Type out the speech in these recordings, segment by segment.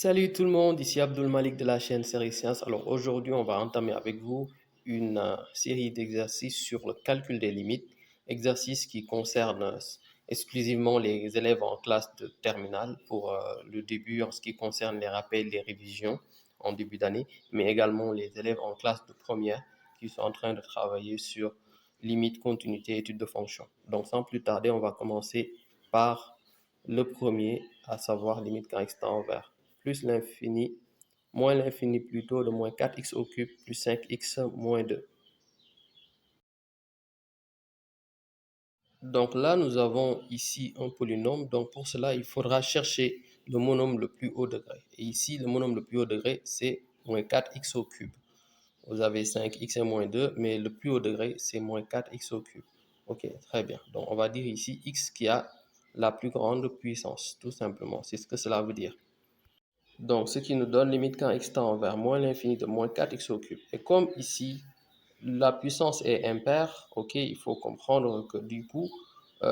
Salut tout le monde, ici Abdul Malik de la chaîne Série Science. Alors aujourd'hui, on va entamer avec vous une série d'exercices sur le calcul des limites, exercices qui concernent exclusivement les élèves en classe de terminale pour le début en ce qui concerne les rappels, les révisions en début d'année, mais également les élèves en classe de première qui sont en train de travailler sur limites, continuité, études de fonction. Donc sans plus tarder, on va commencer par le premier, à savoir limite quand x tend vers plus l'infini, moins l'infini plutôt de moins 4x au cube plus 5x moins 2. Donc là, nous avons ici un polynôme. Donc pour cela, il faudra chercher le monôme le plus haut degré. Et ici, le monôme le plus haut degré, c'est moins 4x au cube. Vous avez 5x et moins 2, mais le plus haut degré, c'est moins 4x au cube. Ok, très bien. Donc on va dire ici x qui a la plus grande puissance, tout simplement. C'est ce que cela veut dire. Donc, ce qui nous donne limite quand x tend vers moins l'infini de moins 4x au cube. Et comme ici, la puissance est impaire, ok, il faut comprendre que du coup,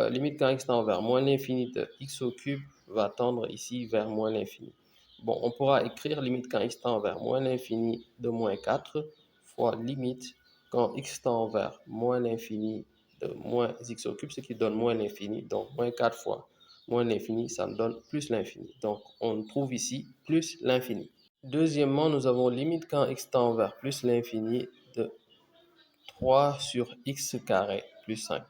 limite quand x tend vers moins l'infini de x au cube va tendre ici vers moins l'infini. Bon, on pourra écrire limite quand x tend vers moins l'infini de moins 4 fois limite quand x tend vers moins l'infini de moins x au cube, ce qui donne moins l'infini, donc moins 4 fois moins l'infini, ça me donne plus l'infini. Donc, on trouve ici plus l'infini. Deuxièmement, nous avons limite quand x tend vers plus l'infini de 3 sur x carré plus 5.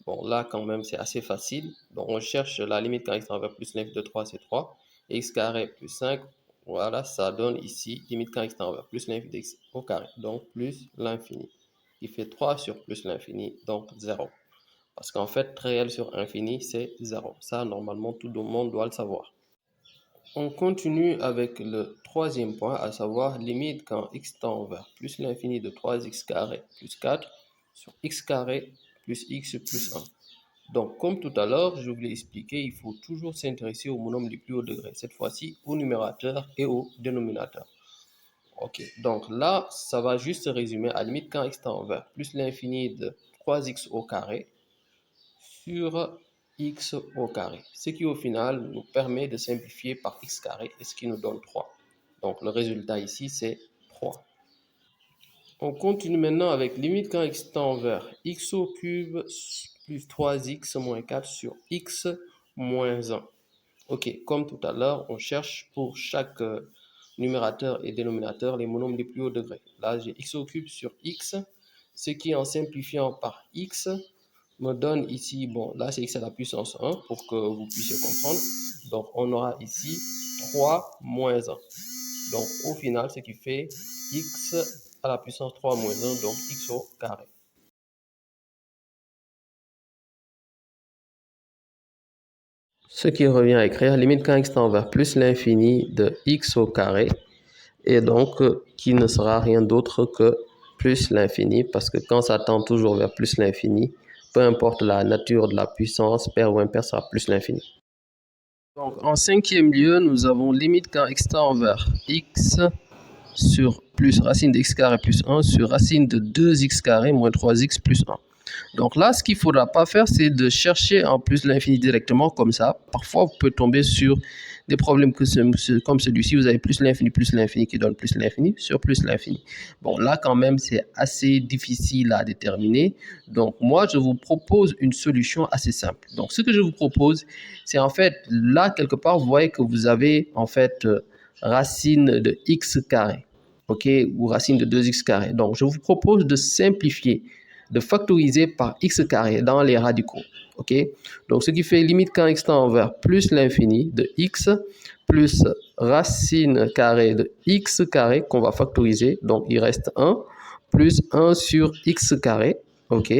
Bon, là, quand même, c'est assez facile. Donc, on cherche la limite quand x tend vers plus l'infini de 3, c'est 3. Et x carré plus 5, voilà, ça donne ici limite quand x tend vers plus l'infini de x au carré. Donc, plus l'infini. Qui fait 3 sur plus l'infini, donc 0. Parce qu'en fait, réel sur infini, c'est 0. Ça, normalement, tout le monde doit le savoir. On continue avec le troisième point, à savoir limite quand x tend vers plus l'infini de 3x carré plus 4 sur x carré plus x plus 1. Donc, comme tout à l'heure, je vous l'ai expliqué, il faut toujours s'intéresser au monôme du plus haut degré, cette fois-ci au numérateur et au dénominateur. Ok, donc là, ça va juste se résumer à limite quand x tend vers plus l'infini de 3x au carré sur x au carré, ce qui au final nous permet de simplifier par x carré et ce qui nous donne 3. Donc le résultat ici c'est 3. On continue maintenant avec limite quand x tend vers x au cube plus 3x moins 4 sur x moins 1. Ok, comme tout à l'heure, on cherche pour chaque numérateur et dénominateur les monômes les plus hauts degrés. Là, j'ai x au cube sur x, ce qui en simplifiant par x me donne ici, bon, là c'est x à la puissance 1 pour que vous puissiez comprendre. Donc on aura ici 3 moins 1. Donc au final, ce qui fait x à la puissance 3 moins 1, donc x au carré. Ce qui revient à écrire limite quand x tend vers plus l'infini de x au carré, et donc qui ne sera rien d'autre que plus l'infini, parce que quand ça tend toujours vers plus l'infini, peu importe la nature de la puissance, paire ou impair sera plus l'infini. Donc en cinquième lieu, nous avons limite quand x tend vers x sur plus racine de x carré plus 1 sur racine de 2x carré moins 3x plus 1. Donc là, ce qu'il ne faudra pas faire, c'est de chercher en plus l'infini directement comme ça. Parfois, vous pouvez tomber sur des problèmes comme celui-ci. Vous avez plus l'infini qui donne plus l'infini sur plus l'infini. Bon, là, quand même, c'est assez difficile à déterminer. Donc, moi, je vous propose une solution assez simple. Donc, ce que je vous propose, c'est en fait, là, quelque part, vous voyez que vous avez en fait racine de x carré, ok, ou racine de 2x carré. Donc, je vous propose de simplifier, de factoriser par x carré dans les radicaux. Ok, donc ce qui fait limite quand x tend vers plus l'infini de x plus racine carrée de x carré qu'on va factoriser. Donc il reste 1 plus 1 sur x carré. Ok.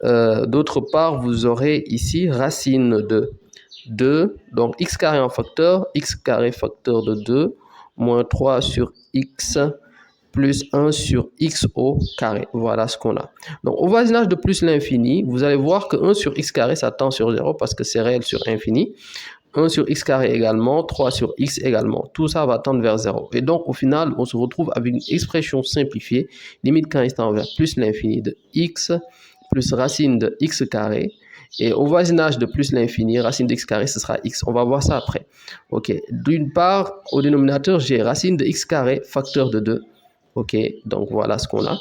D'autre part, vous aurez ici racine de 2. Donc x carré en facteur, x carré facteur de 2 moins 3 sur x plus 1 sur x au carré. Voilà ce qu'on a. Donc, au voisinage de plus l'infini, vous allez voir que 1 sur x carré, ça tend sur 0 parce que c'est réel sur infini. 1 sur x carré également, 3 sur x également. Tout ça va tendre vers 0. Et donc, au final, on se retrouve avec une expression simplifiée, limite quand x tend vers plus l'infini de x plus racine de x carré. Et au voisinage de plus l'infini, racine de x carré, ce sera x. On va voir ça après. Ok. D'une part, au dénominateur, j'ai racine de x carré, facteur de 2. Ok. Donc, voilà ce qu'on a.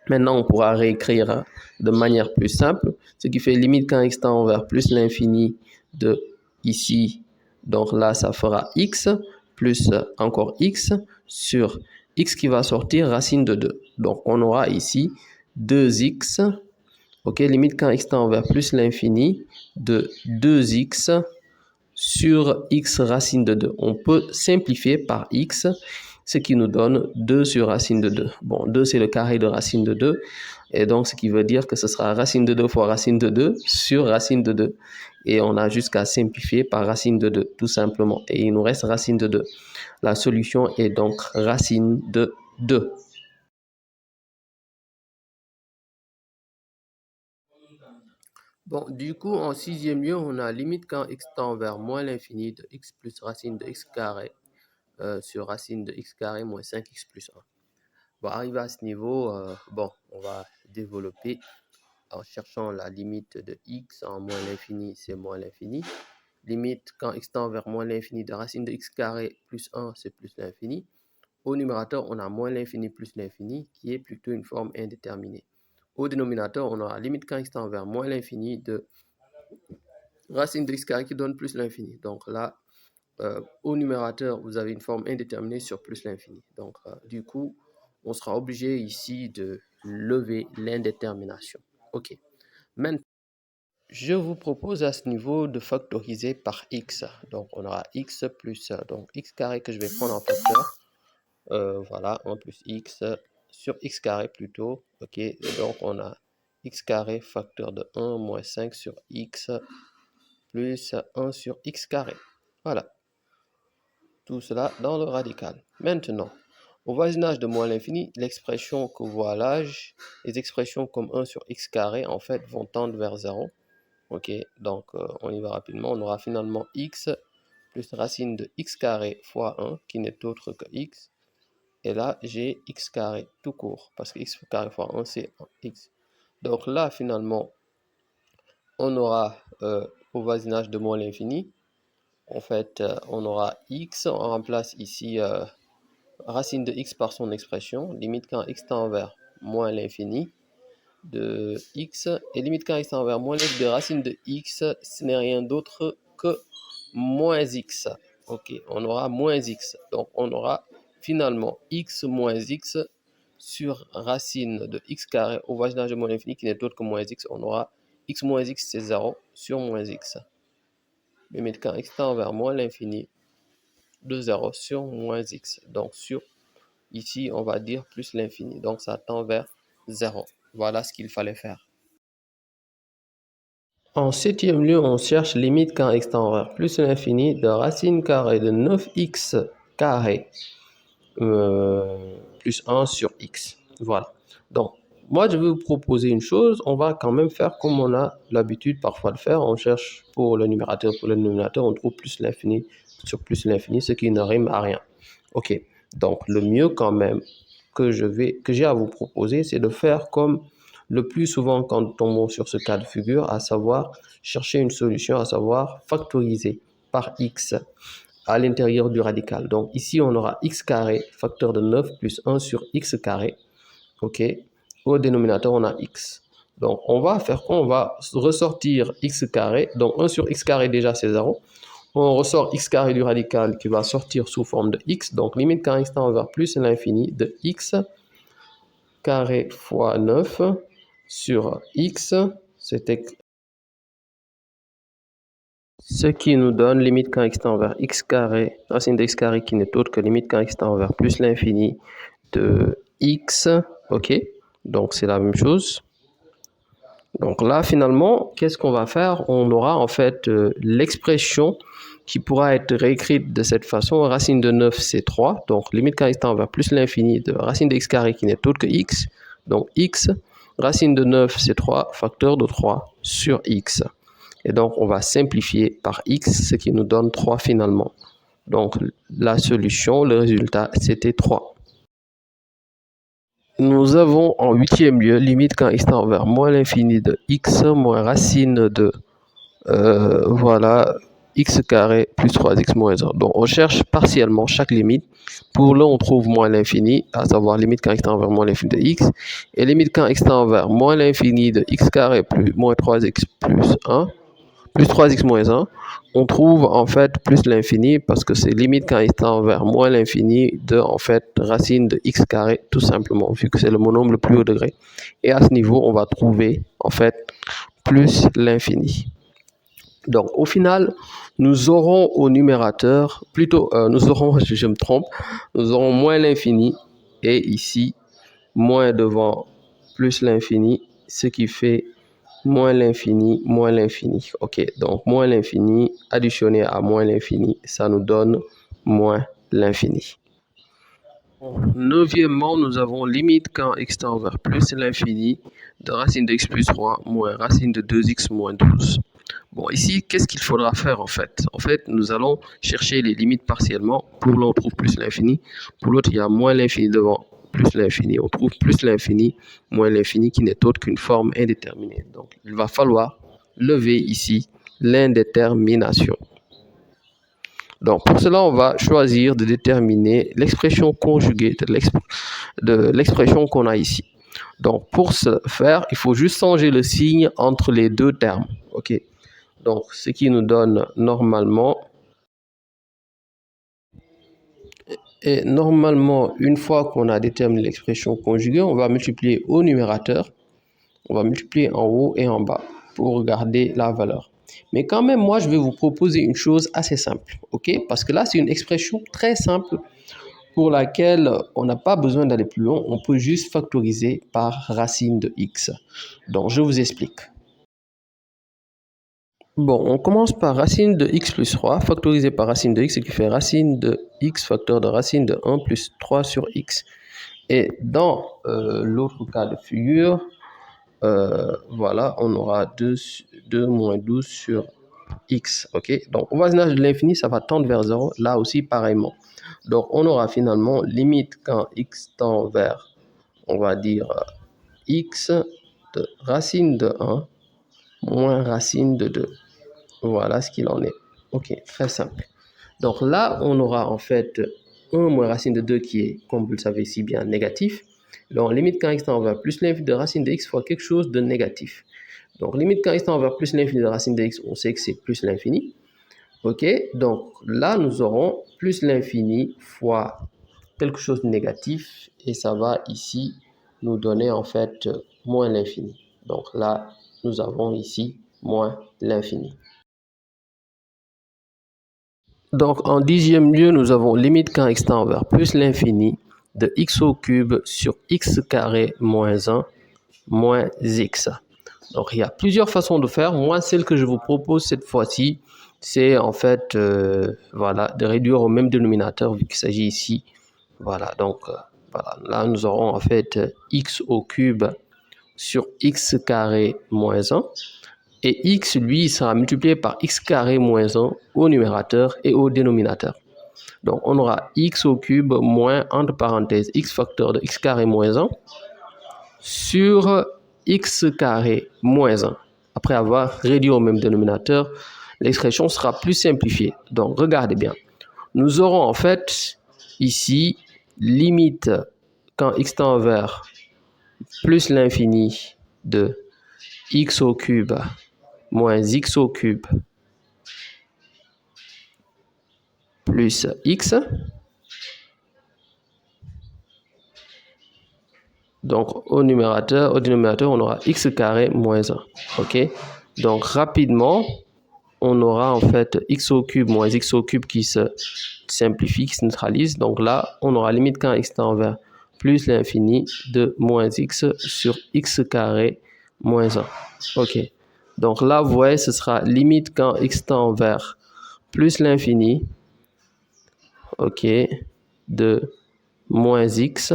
Maintenant, on pourra réécrire de manière plus simple, ce qui fait limite quand x tend vers plus l'infini de ici. Donc là, ça fera x plus encore x sur x qui va sortir racine de 2. Donc, on aura ici 2x, ok, limite quand x tend vers plus l'infini de 2x sur x racine de 2. On peut simplifier par x, ce qui nous donne 2 sur racine de 2. Bon, 2, c'est le carré de racine de 2. Et donc, ce qui veut dire que ce sera racine de 2 fois racine de 2 sur racine de 2. Et on a jusqu'à simplifier par racine de 2, tout simplement. Et il nous reste racine de 2. La solution est donc racine de 2. Bon, du coup, en sixième lieu, on a limite quand x tend vers moins l'infini de x plus racine de x carré sur racine de x carré moins 5x plus 1. Bon, arrivé à ce niveau, bon, on va développer en cherchant la limite de x en moins l'infini, c'est moins l'infini. Limite quand x tend vers moins l'infini de racine de x carré plus 1, c'est plus l'infini. Au numérateur, on a moins l'infini plus l'infini, qui est plutôt une forme indéterminée. Au dénominateur, on aura limite quand x tend vers moins l'infini de racine de x carré qui donne plus l'infini. Donc là, au numérateur, vous avez une forme indéterminée sur plus l'infini. Donc, du coup, on sera obligé ici de lever l'indétermination. OK. Maintenant, je vous propose à ce niveau de factoriser par x. Donc, on aura x plus donc x carré que je vais prendre en facteur. Voilà, 1 plus x sur x carré plutôt. OK. Et donc, on a x carré facteur de 1 moins 5 sur x plus 1 sur x carré. Voilà. Tout cela dans le radical. Maintenant, au voisinage de moins l'infini, l'expression que voilà, les expressions comme 1 sur x carré, en fait, vont tendre vers 0. Ok, donc on y va rapidement. On aura finalement x plus racine de x carré fois 1, qui n'est autre que x. Et là, j'ai x carré tout court, parce que x carré fois 1, c'est 1x. Donc là, finalement, on aura au voisinage de moins l'infini, en fait, on aura x, on remplace ici racine de x par son expression, limite quand x tend vers moins l'infini de x, et limite quand x tend vers moins l'infini de racine de x, ce n'est rien d'autre que moins x. Ok, on aura moins x, donc on aura finalement x moins x sur racine de x carré au voisinage de moins l'infini qui n'est autre que moins x, on aura x moins x c'est 0 sur moins x. Limite quand x tend vers moins l'infini de 0 sur moins x. Donc sur, ici on va dire plus l'infini. Donc ça tend vers 0. Voilà ce qu'il fallait faire. En septième lieu, on cherche limite quand x tend vers plus l'infini de racine carrée de 9x carré plus 1 sur x. Voilà. Donc, moi, je vais vous proposer une chose. On va quand même faire comme on a l'habitude parfois de faire. On cherche pour le numérateur, pour le dénominateur, on trouve plus l'infini sur plus l'infini, ce qui ne rime à rien. OK. Donc, le mieux quand même que j'ai à vous proposer, c'est de faire comme le plus souvent quand nous tombons sur ce cas de figure, à savoir chercher une solution, à savoir factoriser par x à l'intérieur du radical. Donc ici, on aura x carré, facteur de 9 plus 1 sur x carré. OK. Au dénominateur, on a x. Donc on va faire quoi? On va ressortir x carré. Donc 1 sur x carré, déjà, c'est 0. On ressort x carré du radical qui va sortir sous forme de x. Donc limite quand x tend vers plus l'infini de x carré fois 9 sur x. C'était ce qui nous donne limite quand x tend vers x carré, racine de x carré qui n'est autre que limite quand x tend vers plus l'infini de x. OK, donc c'est la même chose. Donc là, finalement, qu'est-ce qu'on va faire? On aura en fait l'expression qui pourra être réécrite de cette façon. Racine de 9, c'est 3. Donc limite quand x tend vers plus l'infini de racine de x carré qui n'est autre que x. Donc x, racine de 9, c'est 3, facteur de 3 sur x. Et donc, on va simplifier par x, ce qui nous donne 3 finalement. Donc, la solution, le résultat, c'était 3. nous avons en huitième lieu limite quand x tend vers moins l'infini de x moins racine de voilà, x carré plus 3x moins 1. Donc, on cherche partiellement chaque limite. Pour l'un, on trouve moins l'infini, à savoir limite quand x tend vers moins l'infini de x. Et limite quand x tend vers moins l'infini de x carré plus moins 3x plus 1, plus 3x moins 1. On trouve en fait plus l'infini parce que c'est limite quand x tend vers moins l'infini de en fait racine de x carré tout simplement, vu que c'est le monôme le plus haut degré. Et à ce niveau, on va trouver en fait plus l'infini. Donc, au final, nous aurons au numérateur, nous aurons, je me trompe, nous aurons moins l'infini et ici, moins devant plus l'infini, ce qui fait moins l'infini, moins l'infini. Ok, donc moins l'infini additionné à moins l'infini, ça nous donne moins l'infini. Neuvièmement, nous avons limite quand x tend vers plus l'infini de racine de x plus 3 moins racine de 2x moins 12. Bon, ici, qu'est-ce qu'il faudra faire en fait? En fait, nous allons chercher les limites partiellement. Pour l'un, on trouve plus l'infini. Pour l'autre, il y a moins l'infini devant plus l'infini. On trouve plus l'infini, moins l'infini qui n'est autre qu'une forme indéterminée. Donc, il va falloir lever ici l'indétermination. Donc, pour cela, on va choisir de déterminer l'expression conjuguée de l'expression qu'on a ici. Donc, pour ce faire, il faut juste changer le signe entre les deux termes. OK? Donc, ce qui nous donne normalement, et normalement, une fois qu'on a déterminé l'expression conjuguée, on va multiplier au numérateur, on va multiplier en haut et en bas pour garder la valeur. Mais quand même, moi, je vais vous proposer une chose assez simple, ok? Parce que là, c'est une expression très simple pour laquelle on n'a pas besoin d'aller plus loin, on peut juste factoriser par racine de x. Donc, je vous explique. Bon, on commence par racine de x plus 3, factorisé par racine de x, ce qui fait racine de x facteur de racine de 1 plus 3 sur x. Et dans l'autre cas de figure, voilà, on aura 2 moins 12 sur x. Ok, donc au voisinage de l'infini, ça va tendre vers 0, là aussi pareillement. Donc on aura finalement limite quand x tend vers, on va dire, x de racine de 1 moins racine de 2. Voilà ce qu'il en est. Ok, très simple. Donc là, on aura en fait 1 moins racine de 2 qui est, comme vous le savez si bien, négatif. Donc limite quand x tend vers plus l'infini de racine de x fois quelque chose de négatif. Donc limite quand x tend vers plus l'infini de racine de x, on sait que c'est plus l'infini. Ok, donc là, nous aurons plus l'infini fois quelque chose de négatif. Et ça va ici nous donner en fait moins l'infini. Donc là, nous avons ici moins l'infini. Donc, en dixième lieu, nous avons limite quand x tend vers plus l'infini de x au cube sur x carré moins 1 moins x. Donc, il y a plusieurs façons de faire. Moi, celle que je vous propose cette fois-ci, c'est en fait voilà, de réduire au même dénominateur vu qu'il s'agit ici. Voilà, donc voilà, là, nous aurons en fait x au cube sur x carré moins 1. Et x, lui, sera multiplié par x carré moins 1 au numérateur et au dénominateur. Donc, on aura x au cube moins, entre parenthèses, x facteur de x carré moins 1 sur x carré moins 1. Après avoir réduit au même dénominateur, l'expression sera plus simplifiée. Donc, regardez bien. Nous aurons en fait ici limite quand x tend vers plus l'infini de x au cube moins x au cube plus x. Donc, au dénominateur, on aura x carré moins 1. OK? Donc, rapidement, on aura en fait x au cube moins x au cube qui se simplifie, qui se neutralise. Donc là, on aura limite quand x tend vers plus l'infini de moins x sur x carré moins 1. OK. Donc là, vous voyez, ce sera limite quand x tend vers plus l'infini, OK, de moins x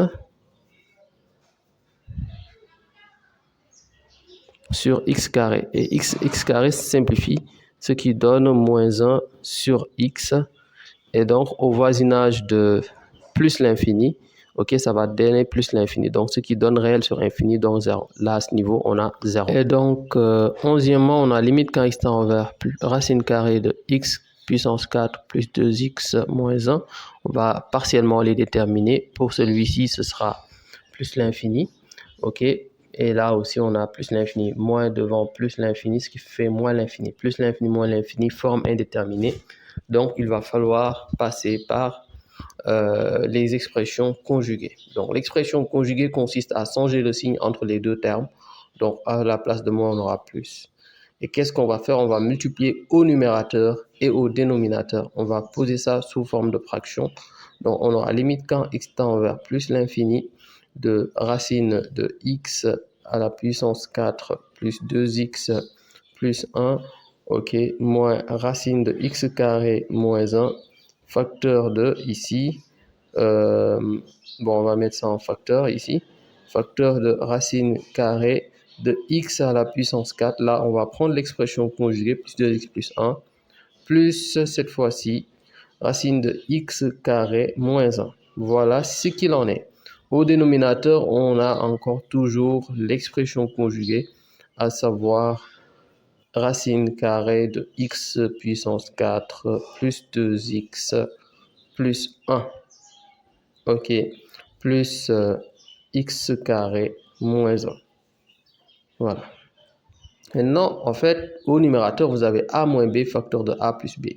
sur x carré. Et x carré se simplifie, ce qui donne moins 1 sur x. Et donc, au voisinage de plus l'infini, ok, ça va donner plus l'infini. Donc, ce qui donne réel sur infini, donc 0. Là, à ce niveau, on a 0. Et donc, 11e, on a limite quand x tend vers racine carrée de x puissance 4 plus 2x moins 1. On va partiellement les déterminer. Pour celui-ci, ce sera plus l'infini. Ok. Et là aussi, on a plus l'infini, moins devant plus l'infini, ce qui fait moins l'infini. Plus l'infini, moins l'infini, forme indéterminée. Donc, il va falloir passer par les expressions conjuguées. Donc, l'expression conjuguée consiste à changer le signe entre les deux termes. Donc, à la place de moins, on aura plus. Et qu'est-ce qu'on va faire? On va multiplier au numérateur et au dénominateur. On va poser ça sous forme de fraction. Donc, on aura limite quand x tend vers plus l'infini de racine de x à la puissance 4 plus 2x plus 1, ok, moins racine de x carré moins 1, facteur de ici, bon, on va mettre ça en facteur ici, facteur de racine carrée de x à la puissance 4, là, on va prendre l'expression conjuguée, plus 2x plus 1, plus, cette fois-ci, racine de x carré moins 1. Voilà ce qu'il en est. Au dénominateur, on a encore toujours l'expression conjuguée, à savoir racine carrée de x puissance 4 plus 2x plus 1. Ok, plus x carré moins 1. Voilà. Maintenant, en fait, au numérateur, vous avez a moins b facteur de a plus b.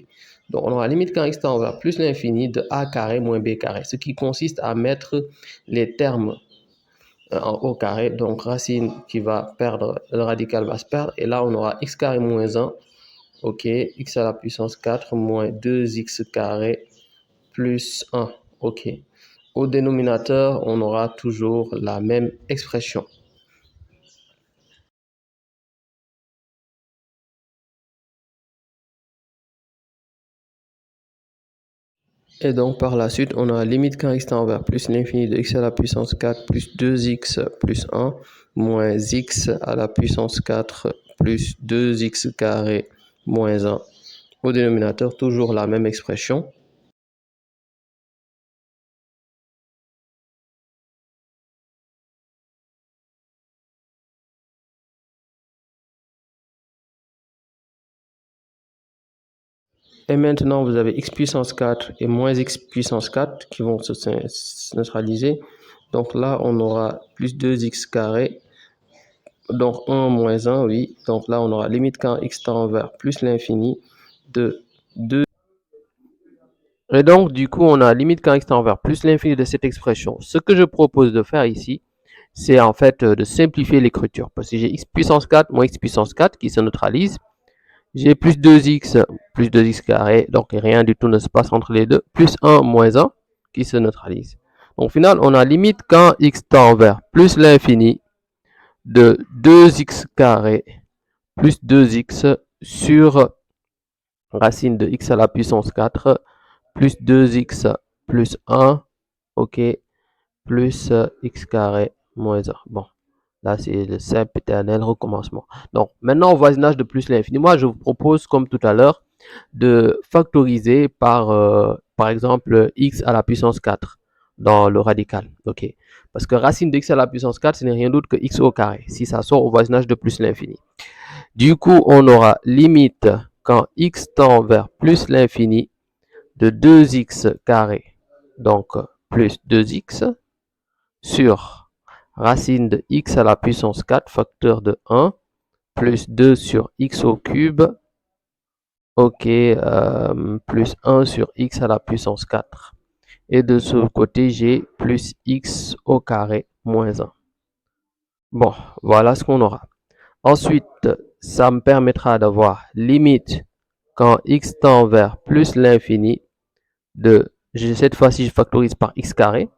Donc, on aura limite quand x tend vers plus l'infini de a carré moins b carré, ce qui consiste à mettre les termes en au carré. Donc, racine qui va perdre, le radical va se perdre. Et là, on aura x carré moins 1. Ok, x à la puissance 4 moins 2x carré plus 1. Ok. Au dénominateur, on aura toujours la même expression. Et donc, par la suite, on a limite quand x tend vers plus l'infini de x à la puissance 4 plus 2x plus 1 moins x à la puissance 4 plus 2x carré moins 1. Au dénominateur, toujours la même expression. Et maintenant, vous avez x puissance 4 et moins x puissance 4 qui vont se neutraliser. Donc là, on aura plus 2x carré. Donc 1 moins 1, oui. Donc là, on aura limite quand x tend vers plus l'infini de 2. Et donc, du coup, on a limite quand x tend vers plus l'infini de cette expression. Ce que je propose de faire ici, c'est en fait de simplifier l'écriture. Parce que j'ai x puissance 4 moins x puissance 4 qui se neutralise. J'ai plus 2x carré, donc rien du tout ne se passe entre les deux, plus 1 moins 1 qui se neutralise. Donc au final, on a limite quand x tend vers plus l'infini de 2x carré plus 2x sur racine de x à la puissance 4 plus 2x plus 1, ok, plus x carré moins 1. Bon, là, c'est le simple éternel recommencement. Donc, maintenant, au voisinage de plus l'infini, moi, je vous propose, comme tout à l'heure, de factoriser par exemple, x à la puissance 4 dans le radical. Ok. Parce que racine de x à la puissance 4, ce n'est rien d'autre que x au carré, si ça sort au voisinage de plus l'infini. Du coup, on aura limite quand x tend vers plus l'infini de 2x carré, donc plus 2x, sur racine de x à la puissance 4, facteur de 1, plus 2 sur x au cube, ok, plus 1 sur x à la puissance 4. Et de ce côté, j'ai plus x au carré moins 1. Bon, voilà ce qu'on aura. Ensuite, ça me permettra d'avoir limite quand x tend vers plus l'infini de, cette fois-ci, je factorise par x carré.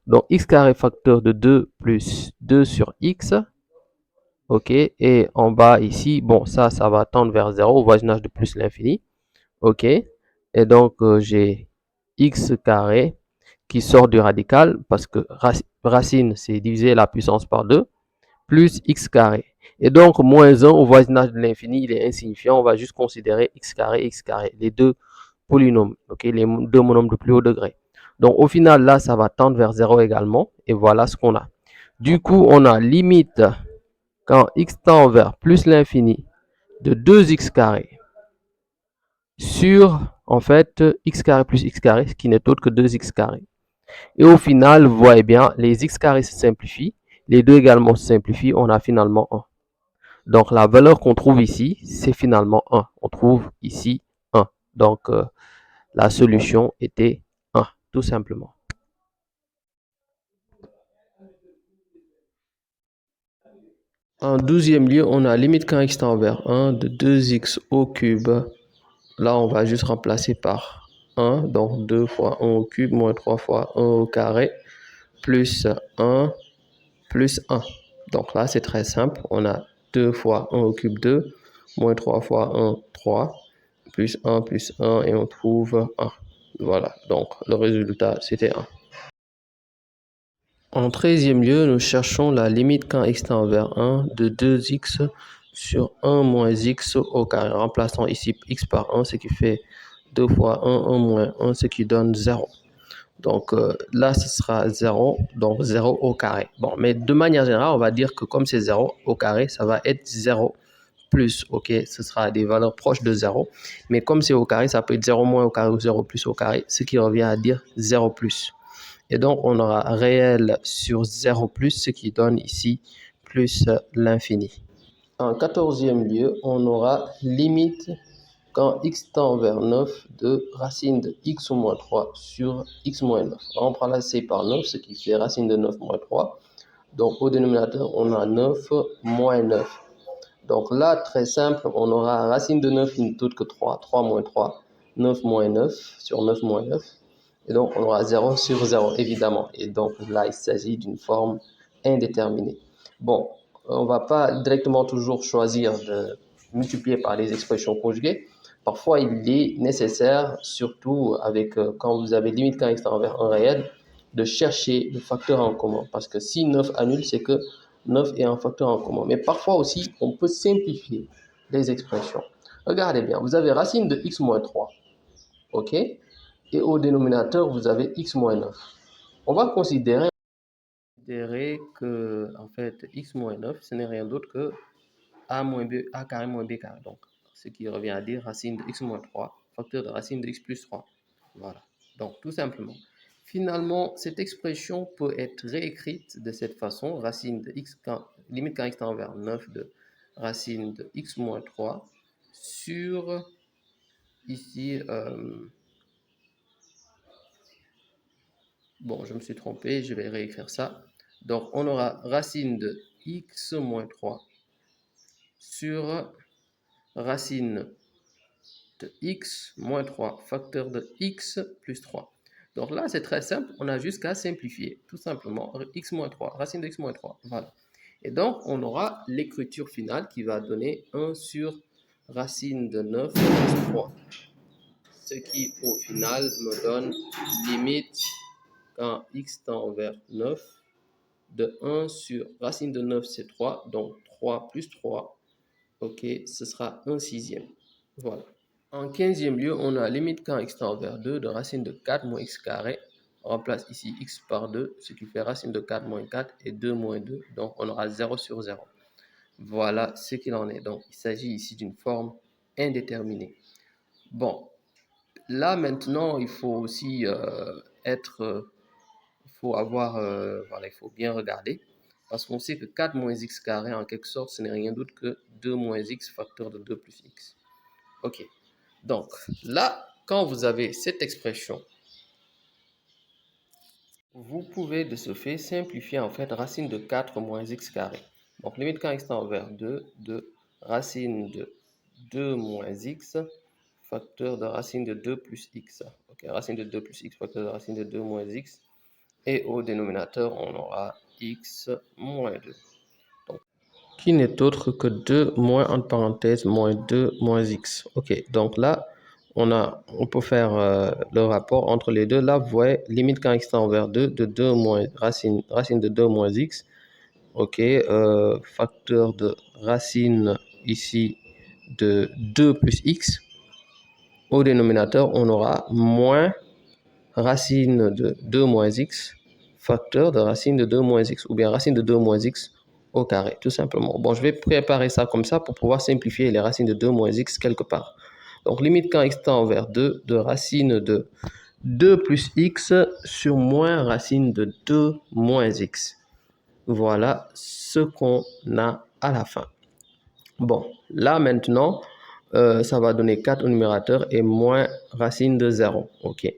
Donc, x carré facteur de 2 plus 2 sur x. Ok, et en bas ici, bon, ça va tendre vers 0 au voisinage de plus l'infini. Ok, et donc j'ai x carré qui sort du radical parce que racine, c'est diviser la puissance par 2, plus x carré. Et donc, moins 1 au voisinage de l'infini, il est insignifiant. On va juste considérer x carré, les deux polynômes, ok, les deux monomes de plus haut degré. Donc, au final, là, ça va tendre vers 0 également. Et voilà ce qu'on a. Du coup, on a limite quand x tend vers plus l'infini de 2x carré sur, en fait, x carré plus x carré, ce qui n'est autre que 2x carré. Et au final, vous voyez bien, les x carrés se simplifient. Les deux également se simplifient. On a finalement 1. Donc, la valeur qu'on trouve ici, c'est finalement 1. On trouve ici 1. Donc, la solution était 1, tout simplement. En 12e lieu, on a limite quand x tend vers 1 de 2x au cube. Là, on va juste remplacer par 1. Donc, 2 fois 1 au cube moins 3 fois 1 au carré plus 1 plus 1. Donc là, c'est très simple. On a 2 fois 1 au cube 2 moins 3 fois 1, 3 plus 1 et on trouve 1. Voilà, donc le résultat, c'était 1. En 13e lieu, nous cherchons la limite quand x tend vers 1 de 2x sur 1 moins x au carré. Remplaçons ici x par 1, ce qui fait 2 fois 1 moins 1, ce qui donne 0. Donc là, ce sera 0, donc 0 au carré. Bon, mais de manière générale, on va dire que comme c'est 0 au carré, ça va être 0 plus, ok, ce sera des valeurs proches de 0. Mais comme c'est au carré, ça peut être 0 moins au carré ou 0 plus au carré, ce qui revient à dire 0 plus. Et donc, on aura réel sur 0 plus, ce qui donne ici plus l'infini. En 14e lieu, on aura limite quand x tend vers 9 de racine de x au moins 3 sur x moins 9. On prend la c par 9, ce qui fait racine de 9 moins 3. Donc, au dénominateur, on a 9 moins 9. Donc là, très simple, on aura racine de 9 qui n'est toute que 3. 3 moins 3, 9 moins 9 sur 9 moins 9. Et donc, on aura 0 sur 0, évidemment. Et donc, là, il s'agit d'une forme indéterminée. Bon, on ne va pas directement toujours choisir de multiplier par les expressions conjuguées. Parfois, il est nécessaire, surtout avec quand vous avez limite quand x tend vers un réel, de chercher le facteur en commun. Parce que si 9 annule, c'est que 9 est un facteur en commun. Mais parfois aussi, on peut simplifier les expressions. Regardez bien, vous avez racine de x moins 3. OK? Et au dénominateur, vous avez x moins 9. On va considérer que, en fait, x moins 9, ce n'est rien d'autre que a moins b, a carré moins b carré. Donc, ce qui revient à dire racine de x moins 3, facteur de racine de x plus 3. Voilà. Donc, tout simplement. Finalement, cette expression peut être réécrite de cette façon. Racine de x, limite quand x tend vers 9 de racine de x moins 3 sur, ici, bon, je me suis trompé, je vais réécrire ça. Donc, on aura racine de x moins 3 sur racine de x moins 3, facteur de x plus 3. Donc là, c'est très simple, on a juste qu'à simplifier, tout simplement, x moins 3, racine de x moins 3, voilà. Et donc, on aura l'écriture finale qui va donner 1 sur racine de 9 plus 3. Ce qui, au final, me donne limite quand x tend vers 9 de 1 sur racine de 9, c'est 3, donc 3 plus 3, ok, ce sera 1 sixième. Voilà. En 15e lieu, on a limite quand x tend vers 2 de racine de 4 moins x carré. On remplace ici x par 2, ce qui fait racine de 4 moins 4 et 2 moins 2. Donc, on aura 0 sur 0. Voilà ce qu'il en est. Donc, il s'agit ici d'une forme indéterminée. Bon, là maintenant, il faut aussi il faut avoir, voilà, il faut bien regarder. Parce qu'on sait que 4 moins x carré, en quelque sorte, ce n'est rien d'autre que 2 moins x facteur de 2 plus x. Ok. Donc, là, quand vous avez cette expression, vous pouvez de ce fait simplifier en fait racine de 4 moins x carré. Donc, limite quand x tend vers 2 de racine de 2 moins x facteur de racine de 2 plus x. Ok, racine de 2 plus x facteur de racine de 2 moins x. Et au dénominateur, on aura x moins 2. Donc, qui n'est autre que 2 moins, entre parenthèses, moins 2 moins x. Ok, donc là, on peut faire le rapport entre les deux. Là, vous voyez, limite quand x tend vers 2, de 2 moins racine de 2 moins x. Ok, facteur de racine ici de 2 plus x. Au dénominateur, on aura moins racine de 2 moins x, facteur de racine de 2 moins x, ou bien racine de 2 moins x au carré, tout simplement. Bon, je vais préparer ça comme ça pour pouvoir simplifier les racines de 2 moins x quelque part. Donc, limite quand x tend vers 2 de racine de 2 plus x sur moins racine de 2 moins x. Voilà ce qu'on a à la fin. Bon, là maintenant, ça va donner 4 au numérateur et moins racine de 0. OK.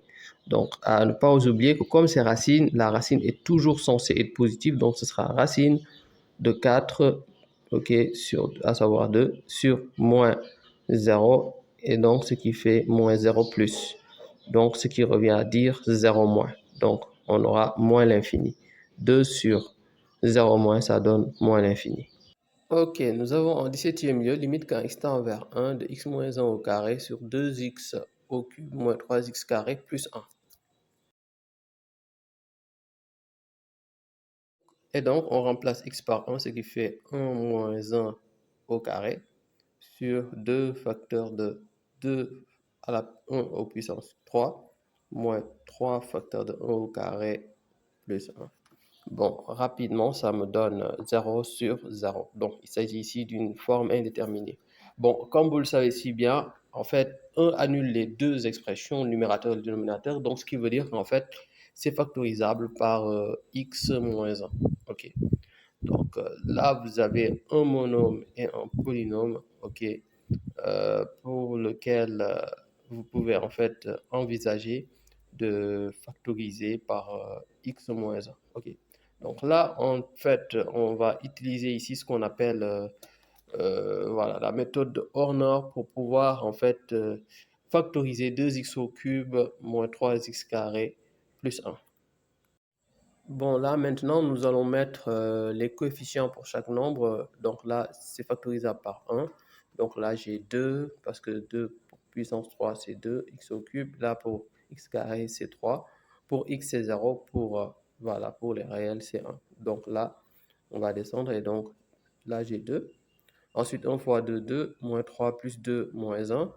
Donc, à ne pas oublier que comme c'est racine, la racine est toujours censée être positive. Donc, ce sera racine de 4, OK, à savoir 2, sur moins 0. Et donc, ce qui fait moins 0 plus. Donc, ce qui revient à dire 0 moins. Donc, on aura moins l'infini. 2 sur 0 moins, ça donne moins l'infini. Ok, nous avons en 17e lieu limite quand x tend vers 1 de x moins 1 au carré sur 2x au cube moins 3x carré plus 1. Et donc, on remplace x par 1, ce qui fait 1 moins 1 au carré sur 2 facteurs de 2 à la 1 au puissance 3 moins 3 facteurs de 1 au carré plus 1. Bon, rapidement, ça me donne 0 sur 0. Donc, il s'agit ici d'une forme indéterminée. Bon, comme vous le savez si bien, en fait, 1 annule les deux expressions, le numérateur et le dénominateur. Donc, ce qui veut dire qu'en fait, c'est factorisable par x moins 1. OK. Donc, là, vous avez un monôme et un polynôme. OK. Pour lequel vous pouvez en fait envisager de factoriser par x moins 1. OK. Donc là, en fait, on va utiliser ici ce qu'on appelle voilà, la méthode de Horner pour pouvoir en fait factoriser 2x au cube moins 3x carré plus 1. Bon, là, maintenant, nous allons mettre les coefficients pour chaque nombre. Donc là, c'est factorisable par 1. Donc là, j'ai 2, parce que 2 pour puissance 3, c'est 2, x au cube. Là, pour x carré, c'est 3. Pour x, c'est 0. Voilà, pour les réels, c'est 1. Donc là, on va descendre. Et donc, là, j'ai 2. Ensuite, 1 fois 2, 2, moins 3 plus 2, moins 1.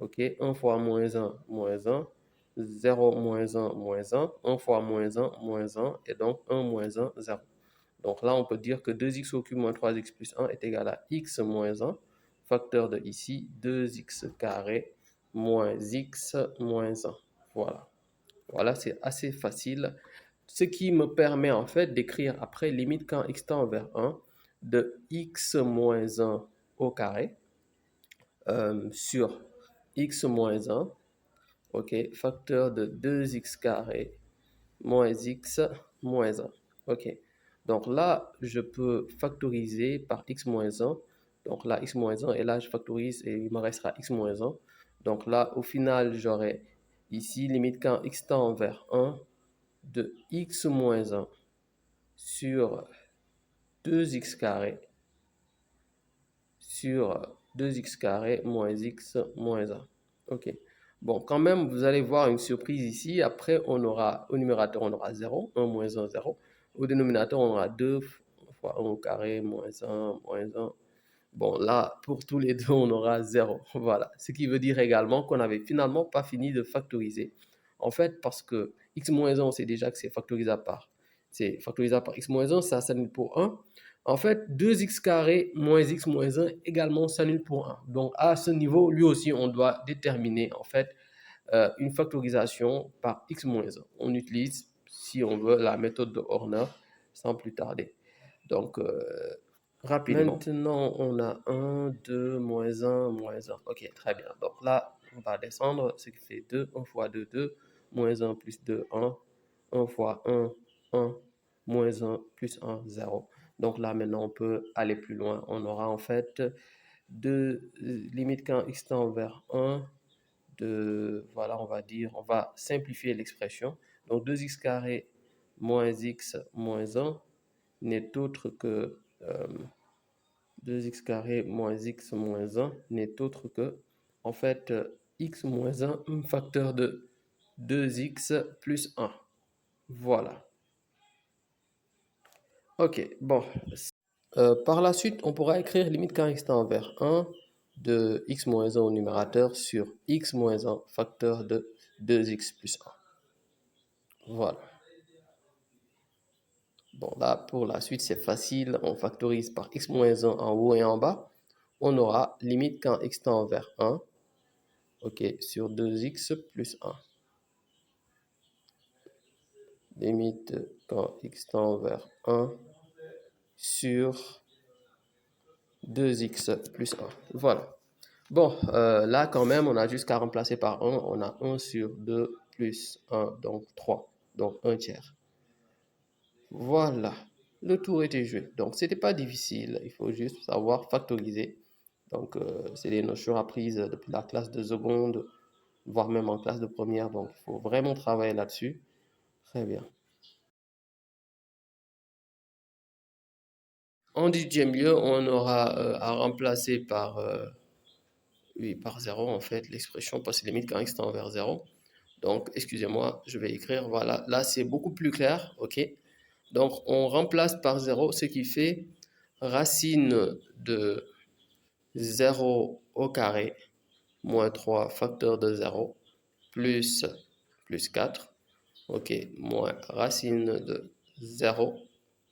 OK, 1 fois moins 1, moins 1. 0 moins 1, moins 1. 1 fois moins 1, moins 1. Et donc, 1 moins 1, 0. Donc là, on peut dire que 2x au cube moins 3x plus 1 est égal à x moins 1. Facteur de ici, 2x carré moins x moins 1. Voilà. Voilà, c'est assez facile. Ce qui me permet en fait d'écrire après limite quand x tend vers 1 de x moins 1 au carré sur x moins 1, ok, facteur de 2x carré moins x moins 1, ok. Donc là, je peux factoriser par x moins 1, donc là, x moins 1, et là, je factorise et il me restera x moins 1. Donc là, au final, j'aurai ici, limite quand x tend vers 1, de x moins 1 sur 2x carré sur 2x carré moins x moins 1. OK. Bon, quand même, vous allez voir une surprise ici. Après, on aura, au numérateur, on aura 0, 1 moins 1, 0. Au dénominateur, on aura 2 fois 1 au carré moins 1, moins 1. Bon, là, pour tous les deux, on aura 0. Voilà. Ce qui veut dire également qu'on n'avait finalement pas fini de factoriser. En fait, parce que x moins 1, on sait déjà que c'est factorisable par. C'est factorisable par x moins 1, ça s'annule pour 1. En fait, 2x carré moins x moins 1 également s'annule pour 1. Donc, à ce niveau, lui aussi, on doit déterminer en fait une factorisation par x moins 1. On utilise, si on veut, la méthode de Horner sans plus tarder. Donc, rapidement. Maintenant, on a 1, 2, moins 1, moins 1. Ok, très bien. Donc là, on va descendre, ce qui fait 2. 1 fois 2, 2. Moins 1 plus 2, 1. 1 fois 1, 1. Moins 1 plus 1, 0. Donc là, maintenant, on peut aller plus loin. On aura en fait deux limites quand x tend vers 1. Voilà, on va dire, on va simplifier l'expression. Donc 2x carré moins x moins 1 n'est autre que 2x carré moins x moins 1 n'est autre que, en fait, x moins 1, un facteur de 2x plus 1. Voilà. Ok, bon. Par la suite, on pourra écrire limite quand x tend vers 1 de x moins 1 au numérateur sur x moins 1 facteur de 2x plus 1. Voilà. Bon, là, pour la suite, c'est facile. On factorise par x moins 1 en haut et en bas. On aura limite quand x tend vers 1, ok, sur 2x plus 1. Limite quand x tend vers 1 sur 2x plus 1. Voilà. Bon, là, quand même, on a juste qu'à remplacer par 1. On a 1 sur 2 plus 1, donc 3. Donc 1 tiers. Voilà. Le tour était joué. Donc, c'était pas difficile. Il faut juste savoir factoriser. Donc, c'est des notions apprises depuis la classe de seconde, voire même en classe de première. Donc, il faut vraiment travailler là-dessus. Très bien. En dixième lieu, on aura à remplacer par, oui, par 0 en fait, l'expression passe limite quand x tend vers 0. Donc, excusez-moi, je vais écrire, voilà, là c'est beaucoup plus clair, ok? Donc, on remplace par 0, ce qui fait racine de 0 au carré moins 3 facteur de 0 plus, plus 4, ok, moins racine de 0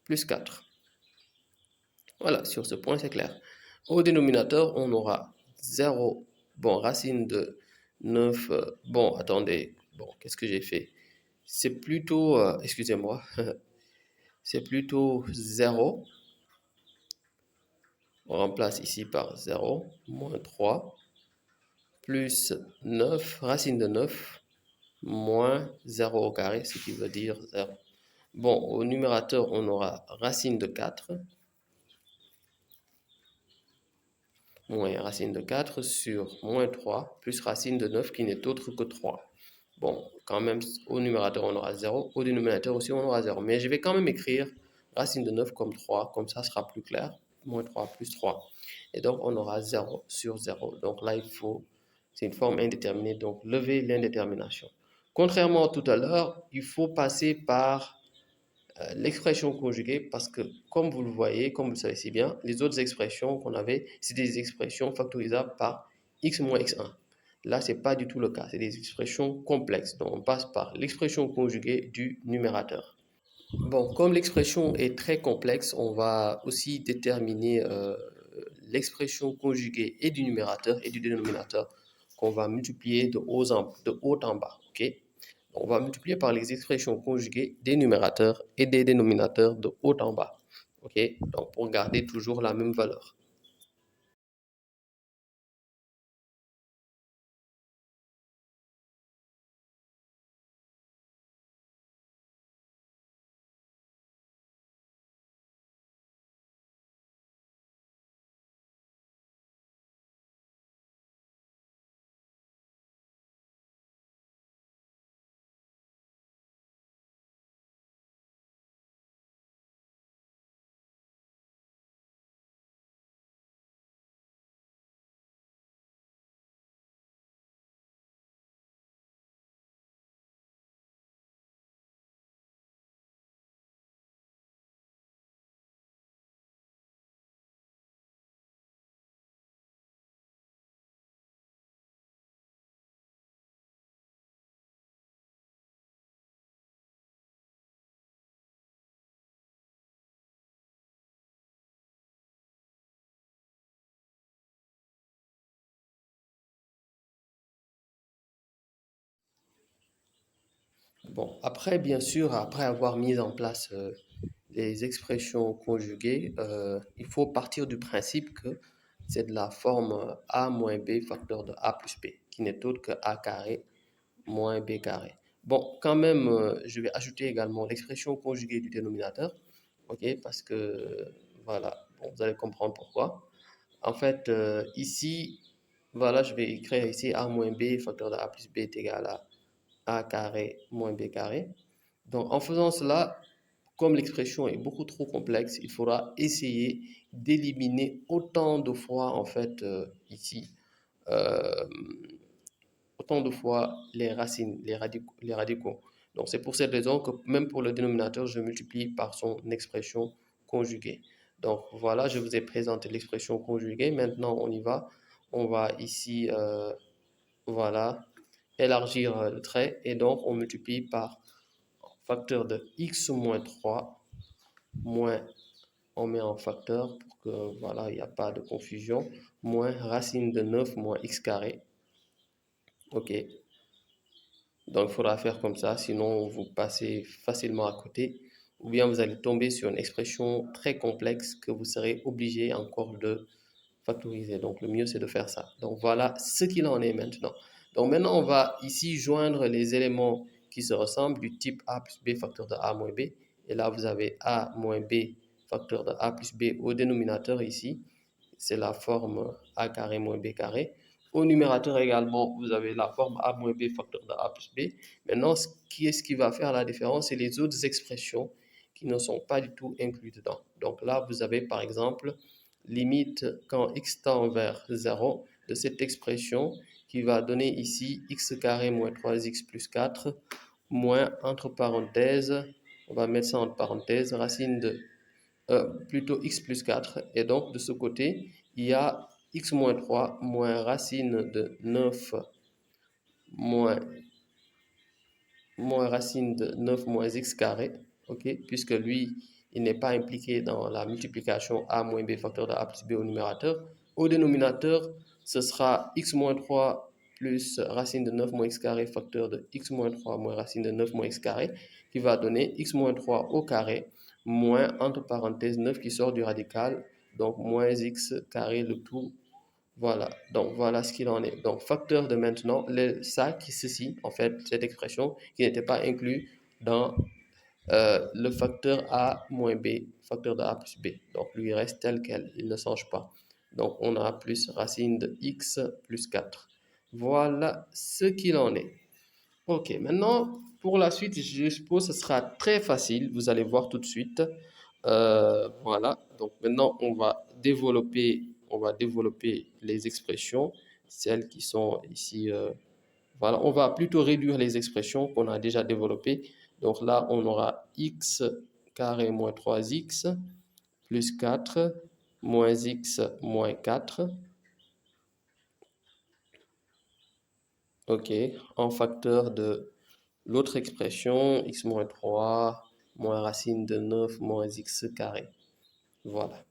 plus 4. Voilà, sur ce point, c'est clair. Au dénominateur, on aura 0, bon, racine de 9, bon, attendez, bon, qu'est-ce que j'ai fait? C'est plutôt, excusez-moi, c'est plutôt 0. On remplace ici par 0, moins 3, plus 9, racine de 9, moins 0 au carré, ce qui veut dire 0. Bon, au numérateur, on aura racine de 4, moins racine de 4 sur moins 3, plus racine de 9 qui n'est autre que 3. Bon, quand même, au numérateur, on aura 0. Au dénominateur aussi, on aura 0. Mais je vais quand même écrire racine de 9 comme 3. Comme ça sera plus clair. Moins 3 plus 3. Et donc, on aura 0 sur 0. Donc là, c'est une forme indéterminée. Donc, lever l'indétermination. Contrairement à tout à l'heure, il faut passer par l'expression conjuguée parce que, comme vous le voyez, comme vous le savez si bien, les autres expressions qu'on avait, c'est des expressions factorisables par x moins x1. Là, ce n'est pas du tout le cas. C'est des expressions complexes. Donc, on passe par l'expression conjuguée du numérateur. Bon, comme l'expression est très complexe, on va aussi déterminer l'expression conjuguée et du numérateur et du dénominateur qu'on va multiplier de haut en bas. Ok? On va multiplier par les expressions conjuguées des numérateurs et des dénominateurs de haut en bas. Ok? Donc, pour garder toujours la même valeur. Bon, après, bien sûr, après avoir mis en place les expressions conjuguées, il faut partir du principe que c'est de la forme a moins b facteur de a plus b, qui n'est autre que a carré moins b carré. Bon, quand même, je vais ajouter également l'expression conjuguée du dénominateur, ok, parce que, voilà, bon, vous allez comprendre pourquoi. En fait, ici, voilà, je vais écrire ici a moins b facteur de a plus b est égal à a carré moins b carré. Donc, en faisant cela, comme l'expression est beaucoup trop complexe, il faudra essayer d'éliminer autant de fois, en fait, ici, euh, autant de fois les racines, les radicaux. Donc, c'est pour cette raison que même pour le dénominateur, je multiplie par son expression conjuguée. Donc, voilà, je vous ai présenté l'expression conjuguée. Maintenant, on y va. On va ici, voilà, élargir le trait et donc on multiplie par facteur de x moins 3, moins, on met en facteur pour que, voilà, il n'y a pas de confusion, moins racine de 9 moins x carré. Ok, donc il faudra faire comme ça, sinon vous passez facilement à côté, ou bien vous allez tomber sur une expression très complexe que vous serez obligé encore de factoriser. Donc le mieux c'est de faire ça. Donc voilà ce qu'il en est maintenant. Donc maintenant on va ici joindre les éléments qui se ressemblent du type a plus b facteur de a moins b. Et là vous avez a moins b facteur de a plus b au dénominateur ici. C'est la forme a carré moins b carré. Au numérateur également, vous avez la forme a moins b facteur de a plus b. Maintenant, ce qui va faire la différence, c'est les autres expressions qui ne sont pas du tout incluses dedans. Donc là, vous avez par exemple limite quand x tend vers 0 de cette expression qui va donner ici x carré moins 3x plus 4 moins, entre parenthèses, on va mettre ça entre parenthèses, racine de plutôt x plus 4. Et donc, de ce côté, il y a x moins 3 moins racine de 9 moins, racine de 9 moins x carré, ok, puisque lui, il n'est pas impliqué dans la multiplication a moins b facteur de a plus b au numérateur. Au dénominateur, ce sera x moins 3 plus racine de 9 moins x carré facteur de x moins 3 moins racine de 9 moins x carré, qui va donner x moins 3 au carré moins, entre parenthèses, 9 qui sort du radical, donc moins x carré le tout. Voilà, donc voilà ce qu'il en est. Donc facteur de maintenant, ça qui ceci, en fait, cette expression qui n'était pas inclus dans le facteur a moins b, facteur de a plus b. Donc lui reste tel quel, il ne change pas. Donc on a plus racine de x plus 4. Voilà ce qu'il en est. Ok, maintenant pour la suite, je suppose que ce sera très facile. Vous allez voir tout de suite. Voilà, donc maintenant on va développer les expressions, celles qui sont ici. Voilà, on va plutôt réduire les expressions qu'on a déjà développées. Donc là, on aura x carré moins 3x plus 4 moins x moins 4. Ok, en facteur de l'autre expression, x moins 3 moins racine de 9 moins x carré. Voilà.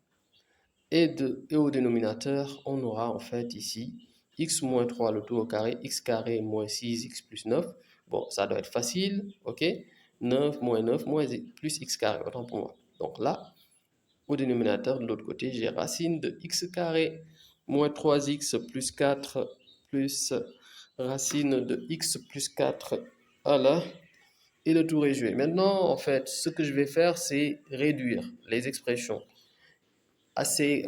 Et au dénominateur, on aura en fait ici x moins 3 le tout au carré, x carré moins 6x plus 9. Bon, ça doit être facile, ok? 9 moins plus x carré, autant pour moi. Donc là, au dénominateur, de l'autre côté, j'ai racine de x carré moins 3x plus 4 plus racine de x plus 4 voilà, et le tour est joué. Maintenant, en fait, ce que je vais faire, c'est réduire les expressions assez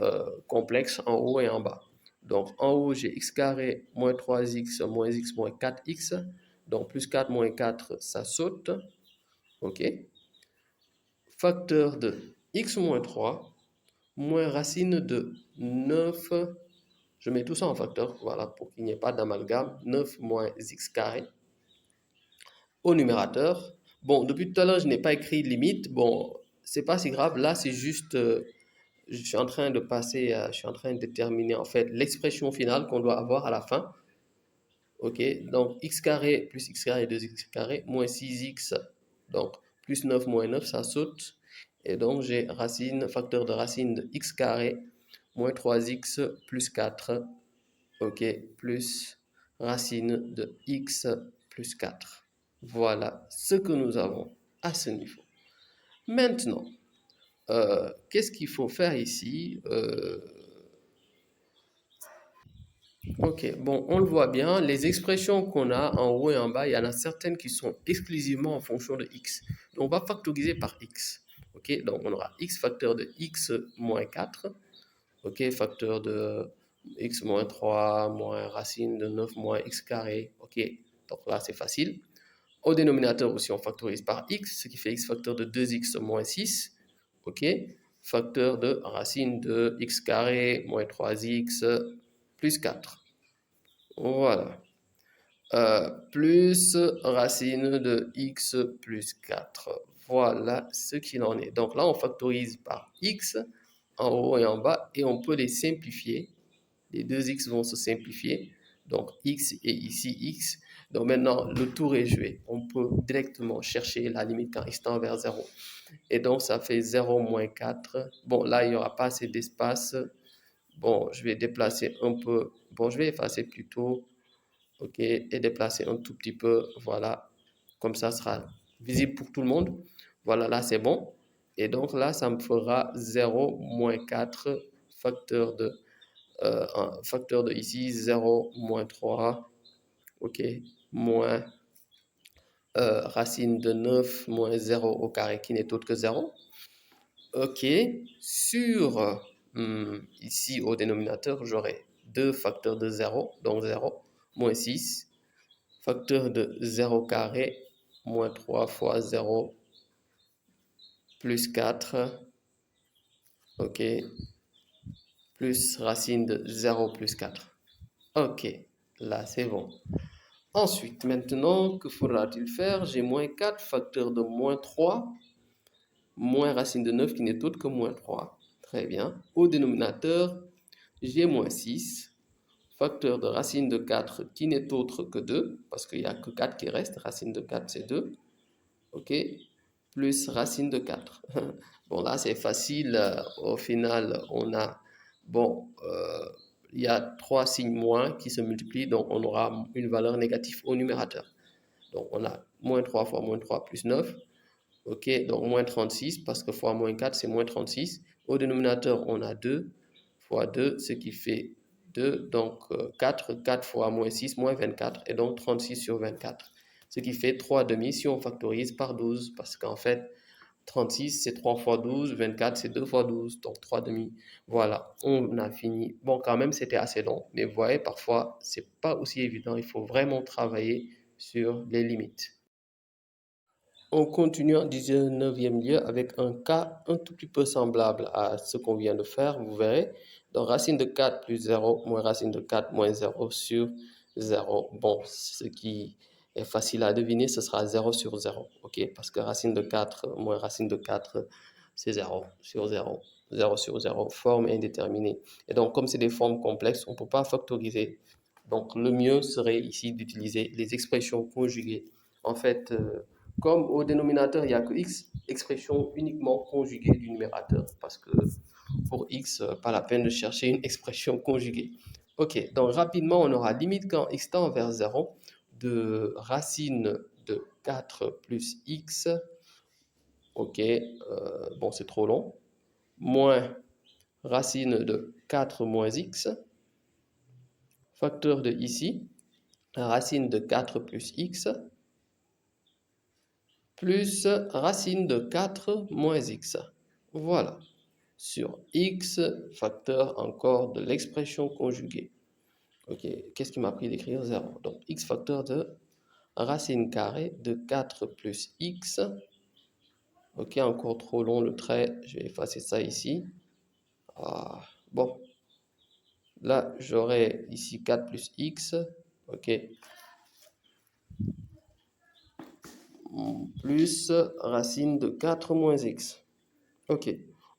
complexes en haut et en bas. Donc, en haut, j'ai x carré moins 3x moins 4x. Donc, plus 4 moins 4, ça saute. OK. Facteur de x moins 3 moins racine de 9. Je mets tout ça en facteur, voilà, pour qu'il n'y ait pas d'amalgame. 9 moins x carré au numérateur. Bon, depuis tout à l'heure, je n'ai pas écrit limite. Bon, c'est pas si grave. Là, c'est juste, je suis en train de passer, je suis en train de terminer en fait l'expression finale qu'on doit avoir à la fin. Ok, donc x carré plus x carré 2x carré moins 6x, donc plus 9 moins 9, ça saute. Et donc j'ai racine, facteur de racine de x carré moins 3x plus 4, ok, plus racine de x plus 4. Voilà ce que nous avons à ce niveau. Maintenant, qu'est-ce qu'il faut faire ici? Ok, bon, on le voit bien, les expressions qu'on a en haut et en bas, il y en a certaines qui sont exclusivement en fonction de x. Donc, on va factoriser par x. Ok, donc on aura x facteur de x moins 4. Ok, facteur de x moins 3 moins racine de 9 moins x carré. Ok, donc là, c'est facile. Au dénominateur aussi, on factorise par x, ce qui fait x facteur de 2x moins 6. Ok, facteur de racine de x carré moins 3x plus 4. Voilà. Plus racine de x plus 4. Voilà ce qu'il en est. Donc là, on factorise par x en haut et en bas et on peut les simplifier. Les deux x vont se simplifier. Donc x et ici x. Donc maintenant, le tour est joué. On peut directement chercher la limite quand x tend vers 0. Et donc, ça fait 0 moins 4. Bon, là, il n'y aura pas assez d'espace. Bon, je vais déplacer un peu. Bon, je vais effacer plutôt. OK, et déplacer un tout petit peu. Voilà. Comme ça sera visible pour tout le monde. Voilà, là, c'est bon. Et donc, là, ça me fera 0 moins 4 facteur de, facteur de ici, 0 moins 3. OK, moins racine de 9 moins 0 au carré qui n'est autre que 0. OK, sur ici au dénominateur, j'aurai 2 facteurs de 0, donc 0, moins 6, facteur de 0 carré, moins 3 fois 0, plus 4, OK, plus racine de 0 plus 4. OK, là c'est bon. Ensuite, maintenant, que faudra-t-il faire? J'ai moins 4 facteur de moins 3, moins racine de 9 qui n'est autre que moins 3. Très bien. Au dénominateur, j'ai moins 6, facteur de racine de 4 qui n'est autre que 2, parce qu'il n'y a que 4 qui reste, racine de 4 c'est 2, ok, plus racine de 4. Bon là c'est facile, au final on a, bon, il y a 3 signes moins qui se multiplient, donc on aura une valeur négative au numérateur. Donc on a moins 3 fois moins 3 plus 9, ok, donc moins 36, parce que fois moins 4 c'est moins 36. Au dénominateur on a 2 fois 2, ce qui fait 2, donc 4, 4 fois moins 6, moins 24, et donc 36 sur 24. Ce qui fait 3 demi si on factorise par 12, parce qu'en fait, 36 c'est 3 fois 12, 24 c'est 2 fois 12, donc 3 demi. Voilà, on a fini. Bon, quand même, c'était assez long, mais vous voyez, parfois, c'est pas aussi évident. Il faut vraiment travailler sur les limites. On continue en 19e lieu avec un cas un tout petit peu semblable à ce qu'on vient de faire, vous verrez. Donc, racine de 4 plus 0 moins racine de 4 moins 0 sur 0. Bon, ce qui est facile à deviner, ce sera 0 sur 0. OK, parce que racine de 4 moins racine de 4, c'est 0 sur 0. 0 sur 0, forme indéterminée. Et donc, comme c'est des formes complexes, on ne peut pas factoriser. Donc, le mieux serait ici d'utiliser les expressions conjuguées. En fait, comme au dénominateur, il n'y a que x, expression uniquement conjuguée du numérateur, parce que pour x, pas la peine de chercher une expression conjuguée. Ok, donc rapidement, on aura limite quand x tend vers 0 de racine de 4 plus x, ok, bon c'est trop long, moins racine de 4 moins x, facteur de ici, racine de 4 plus x, plus racine de 4 moins x. Voilà. Sur x, facteur encore de l'expression conjuguée. Ok, qu'est-ce qui m'a pris d'écrire 0? Donc x facteur de racine carrée de 4 plus x. Ok, encore trop long le trait, je vais effacer ça ici. Ah, bon, là j'aurai ici 4 plus x. Ok, plus racine de 4 moins x. Ok.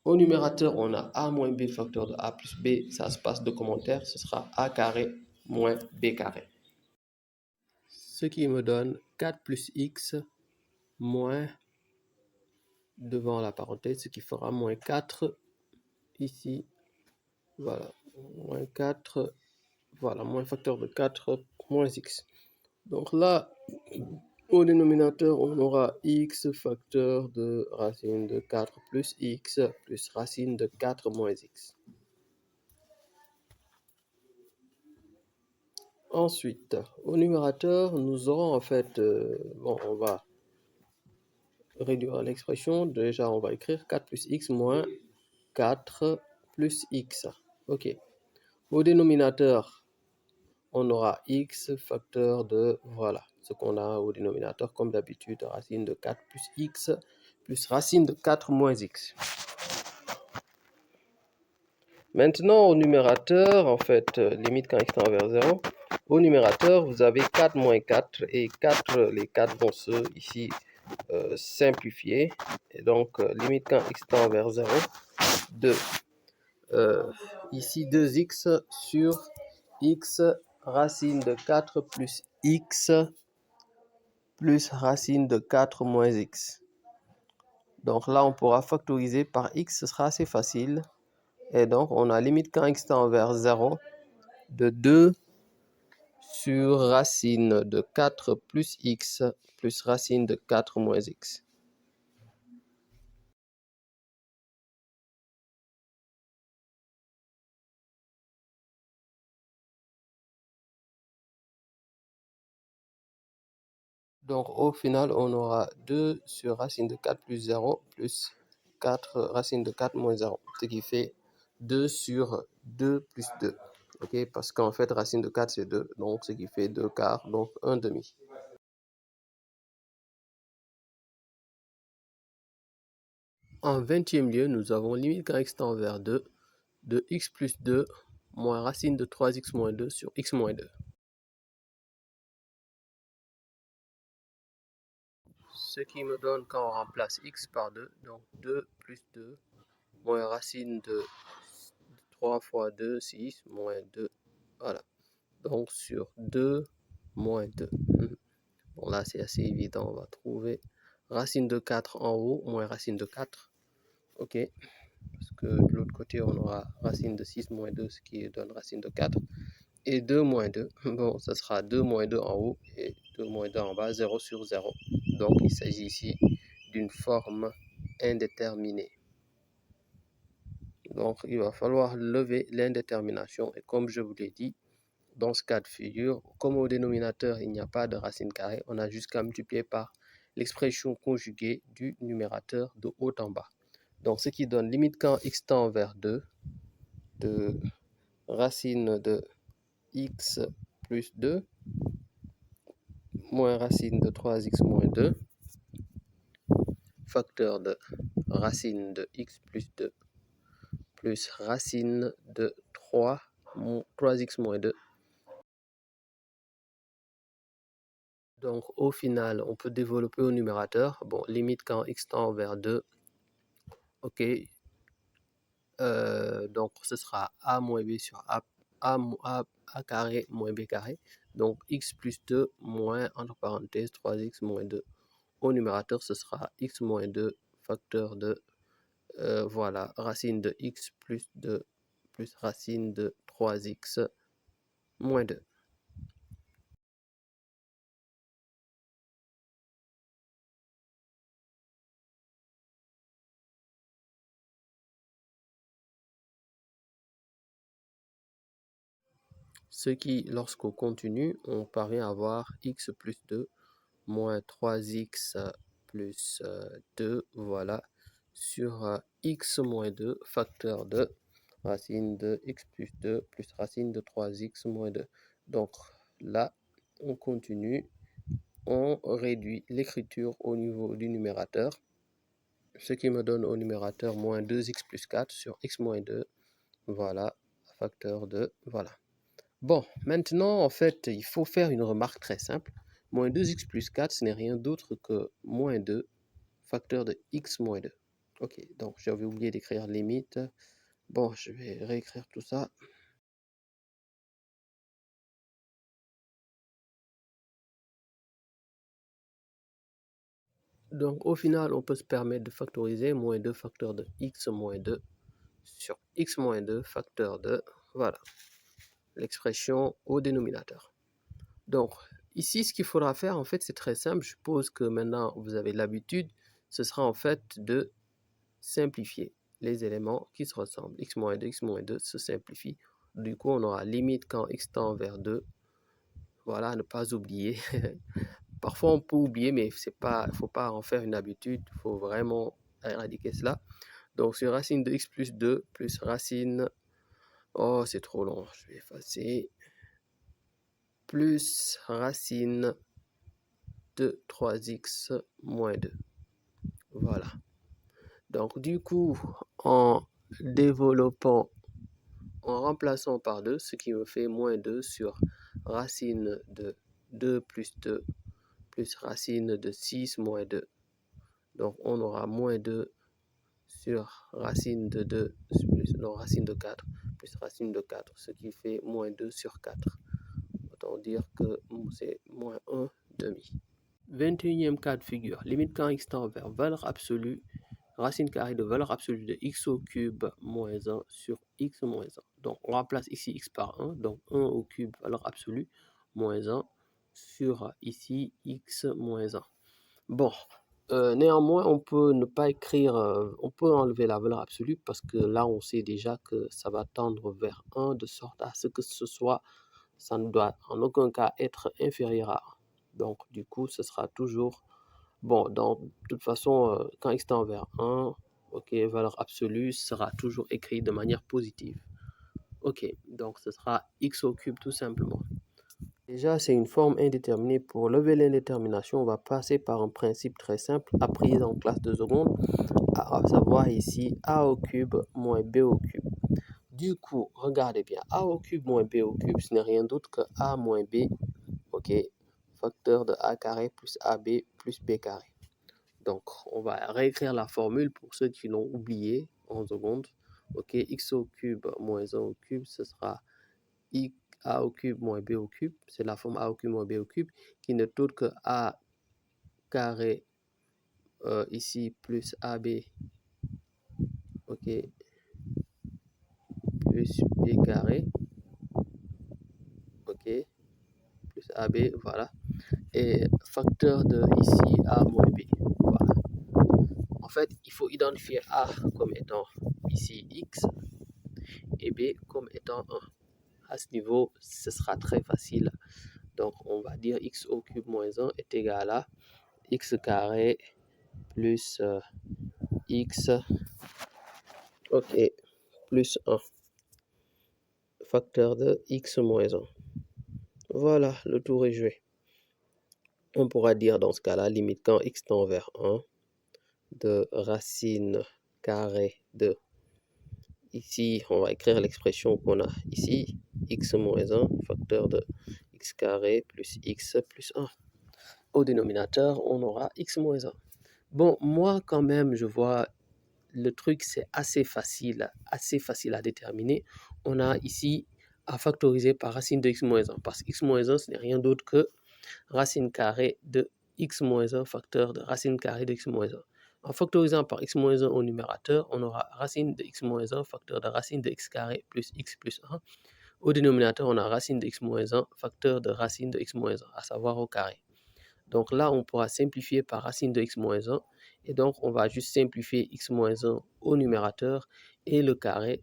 Au numérateur, on a a moins b facteur de a plus b. Ça se passe de commentaires. Ce sera a carré moins b carré. Ce qui me donne 4 plus x moins devant la parenthèse, ce qui fera moins 4 ici. Voilà. Moins 4. Voilà. Moins facteur de 4 moins x. Donc là, au dénominateur, on aura x facteur de racine de 4 plus x plus racine de 4 moins x. Ensuite, au numérateur, nous aurons en fait, bon, on va réduire l'expression. Déjà, on va écrire 4 plus x moins 4 plus x. Ok. Au dénominateur, on aura x facteur de, voilà, ce qu'on a au dénominateur, comme d'habitude, racine de 4 plus x plus racine de 4 moins x. Maintenant, au numérateur, en fait, limite quand x tend vers 0, au numérateur, vous avez 4 moins 4 et 4, les 4 vont se ici simplifier. Et donc, limite quand x tend vers 0, 2. Ici, 2x sur x racine de 4 plus x plus racine de 4 moins x. Donc là, on pourra factoriser par x, ce sera assez facile. Et donc, on a limite quand x tend vers 0 de 2 sur racine de 4 plus x plus racine de 4 moins x. Donc, au final, on aura 2 sur racine de 4 plus 0 plus 4 racine de 4 moins 0, ce qui fait 2 sur 2 plus 2. OK, parce qu'en fait, racine de 4, c'est 2, donc ce qui fait 2 quarts, donc 1 demi. En 20e lieu, nous avons limite quand x tend vers 2 de x plus 2 moins racine de 3x moins 2 sur x moins 2. Ce qui me donne quand on remplace x par 2, donc 2 plus 2 moins racine de 3 fois 2, 6, moins 2. Voilà. Donc sur 2 moins 2. Bon là c'est assez évident, on va trouver racine de 4 en haut moins racine de 4. Ok. Parce que de l'autre côté on aura racine de 6 moins 2, ce qui donne racine de 4. Et 2 moins 2. Bon, ça sera 2 moins 2 en haut et 2 moins 2 en bas, 0 sur 0. Donc il s'agit ici d'une forme indéterminée. Donc il va falloir lever l'indétermination. Et comme je vous l'ai dit, dans ce cas de figure, comme au dénominateur il n'y a pas de racine carrée, on a juste qu'à multiplier par l'expression conjuguée du numérateur de haut en bas. Donc ce qui donne limite quand x tend vers 2 de racine de x plus 2 moins racine de 3x moins 2 facteur de racine de x plus 2 plus racine de 3x moins 2. Donc au final, on peut développer au numérateur. Bon, limite quand x tend vers 2. OK. Donc ce sera a moins b sur a carré moins b carré. Donc x plus 2 moins, entre parenthèses, 3x moins 2. Au numérateur, ce sera x moins 2 facteur de voilà, racine de x plus 2 plus racine de 3x moins 2. Ce qui, lorsqu'on continue, on parvient à avoir x plus 2 moins 3x plus 2, voilà, sur x moins 2, facteur de racine de x plus 2 plus racine de 3x moins 2. Donc là, on continue, on réduit l'écriture au niveau du numérateur, ce qui me donne au numérateur moins 2x plus 4 sur x moins 2, voilà, facteur de, voilà. Bon, maintenant, en fait, il faut faire une remarque très simple. Moins 2x plus 4, ce n'est rien d'autre que moins 2 facteur de x moins 2. Ok, donc j'avais oublié d'écrire limite. Bon, je vais réécrire tout ça. Donc au final, on peut se permettre de factoriser moins 2 facteur de x moins 2 sur x moins 2 facteur de, voilà, l'expression au dénominateur. Donc ici, ce qu'il faudra faire, en fait, c'est très simple. Je suppose que maintenant, vous avez l'habitude. Ce sera en fait de simplifier les éléments qui se ressemblent. X moins 2, x moins 2 se simplifie. Du coup, on aura limite quand x tend vers 2. Voilà, ne pas oublier. Parfois, on peut oublier, mais il ne faut pas en faire une habitude. Il faut vraiment éradiquer cela. Donc, sur racine de x plus 2 plus racine... Oh, c'est trop long. Je vais effacer. Plus racine de 3x moins 2. Voilà. Donc, du coup, en développant, en remplaçant par 2, ce qui me fait moins 2 sur racine de 2 plus 2 plus racine de 6 moins 2. Donc, on aura moins 2 sur racine de 2 plus non, racine de 4 plus racine de 4, ce qui fait moins 2 sur 4. autant dire que c'est moins 1 demi. 21e cas de figure, limite quand x tend vers valeur absolue, racine carrée de valeur absolue de x au cube moins 1 sur x moins 1. Donc on remplace ici x par 1, donc 1 au cube valeur absolue moins 1 sur ici x moins 1. Bon, néanmoins, on peut ne pas écrire, on peut enlever la valeur absolue parce que là, on sait déjà que ça va tendre vers 1 de sorte à ce que ce soit, ça ne doit en aucun cas être inférieur à 1. Donc, du coup, ce sera toujours, bon, de toute façon, quand x tend vers 1, ok, valeur absolue sera toujours écrit de manière positive. Ok, donc ce sera x au cube tout simplement. Déjà, c'est une forme indéterminée. Pour lever l'indétermination, on va passer par un principe très simple appris en classe de seconde, à savoir ici a au cube moins b au cube. Du coup, regardez bien, a au cube moins b au cube, ce n'est rien d'autre que a moins b, ok, facteur de a carré plus ab plus b carré. Donc, on va réécrire la formule pour ceux qui l'ont oublié en seconde. Ok, x au cube moins 1 au cube, ce sera a au cube moins b au cube, c'est la forme a au cube moins b au cube, qui n'est autre que a carré ici plus ab, ok, plus b carré, ok, plus ab, voilà, et facteur de ici a moins b, voilà. En fait, il faut identifier a comme étant ici x et b comme étant 1. À ce niveau, ce sera très facile. Donc, on va dire x au cube moins 1 est égal à x carré plus x, ok, plus 1, facteur de x moins 1. Voilà, le tour est joué. On pourra dire dans ce cas-là, limite quand x tend vers 1, de racine carrée de, ici, on va écrire l'expression qu'on a ici, x moins 1, facteur de x carré plus x plus 1. Au dénominateur, on aura x moins 1. Bon, moi quand même, je vois le truc, c'est assez facile à déterminer. On a ici à factoriser par racine de x moins 1, parce que x moins 1, ce n'est rien d'autre que racine carrée de x moins 1 facteur de racine carrée de x moins 1. En factorisant par x moins 1 au numérateur, on aura racine de x moins 1 facteur de racine de x carré plus x plus 1. Au dénominateur, on a racine de x moins 1 facteur de racine de x moins 1, à savoir au carré. Donc là, on pourra simplifier par racine de x moins 1. Et donc, on va juste simplifier x moins 1 au numérateur et le carré.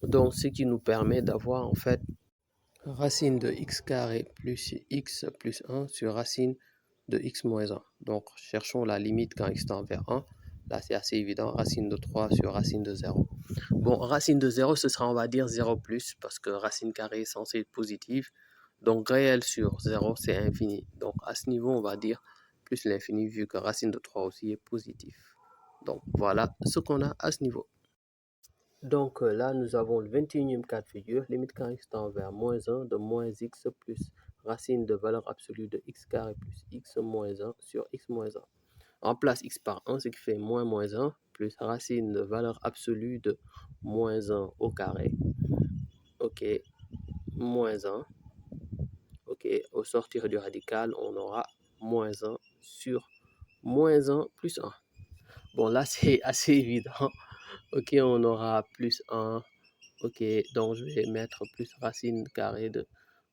Donc, ce qui nous permet d'avoir en fait racine de x carré plus x plus 1 sur racine de x moins 1. Donc, cherchons la limite quand x tend vers 1. Là, c'est assez évident. Racine de 3 sur racine de 0. Bon, racine de 0, ce sera, on va dire, 0 plus, parce que racine carrée est censée être positive. Donc, réel sur 0, c'est infini. Donc, à ce niveau, on va dire plus l'infini, vu que racine de 3 aussi est positif. Donc, voilà ce qu'on a à ce niveau. Donc, là, nous avons le 21e cas de figure, limite quand x tend vers moins 1 de moins x plus racine de valeur absolue de x carré plus x moins 1 sur x moins 1. Remplace x par 1, ce qui fait moins 1, plus racine de valeur absolue de moins 1 au carré. Ok, moins 1. Ok, au sortir du radical, on aura moins 1 sur moins 1 plus 1. Bon, là, c'est assez évident. Ok, on aura plus 1. Ok, donc je vais mettre plus racine carrée de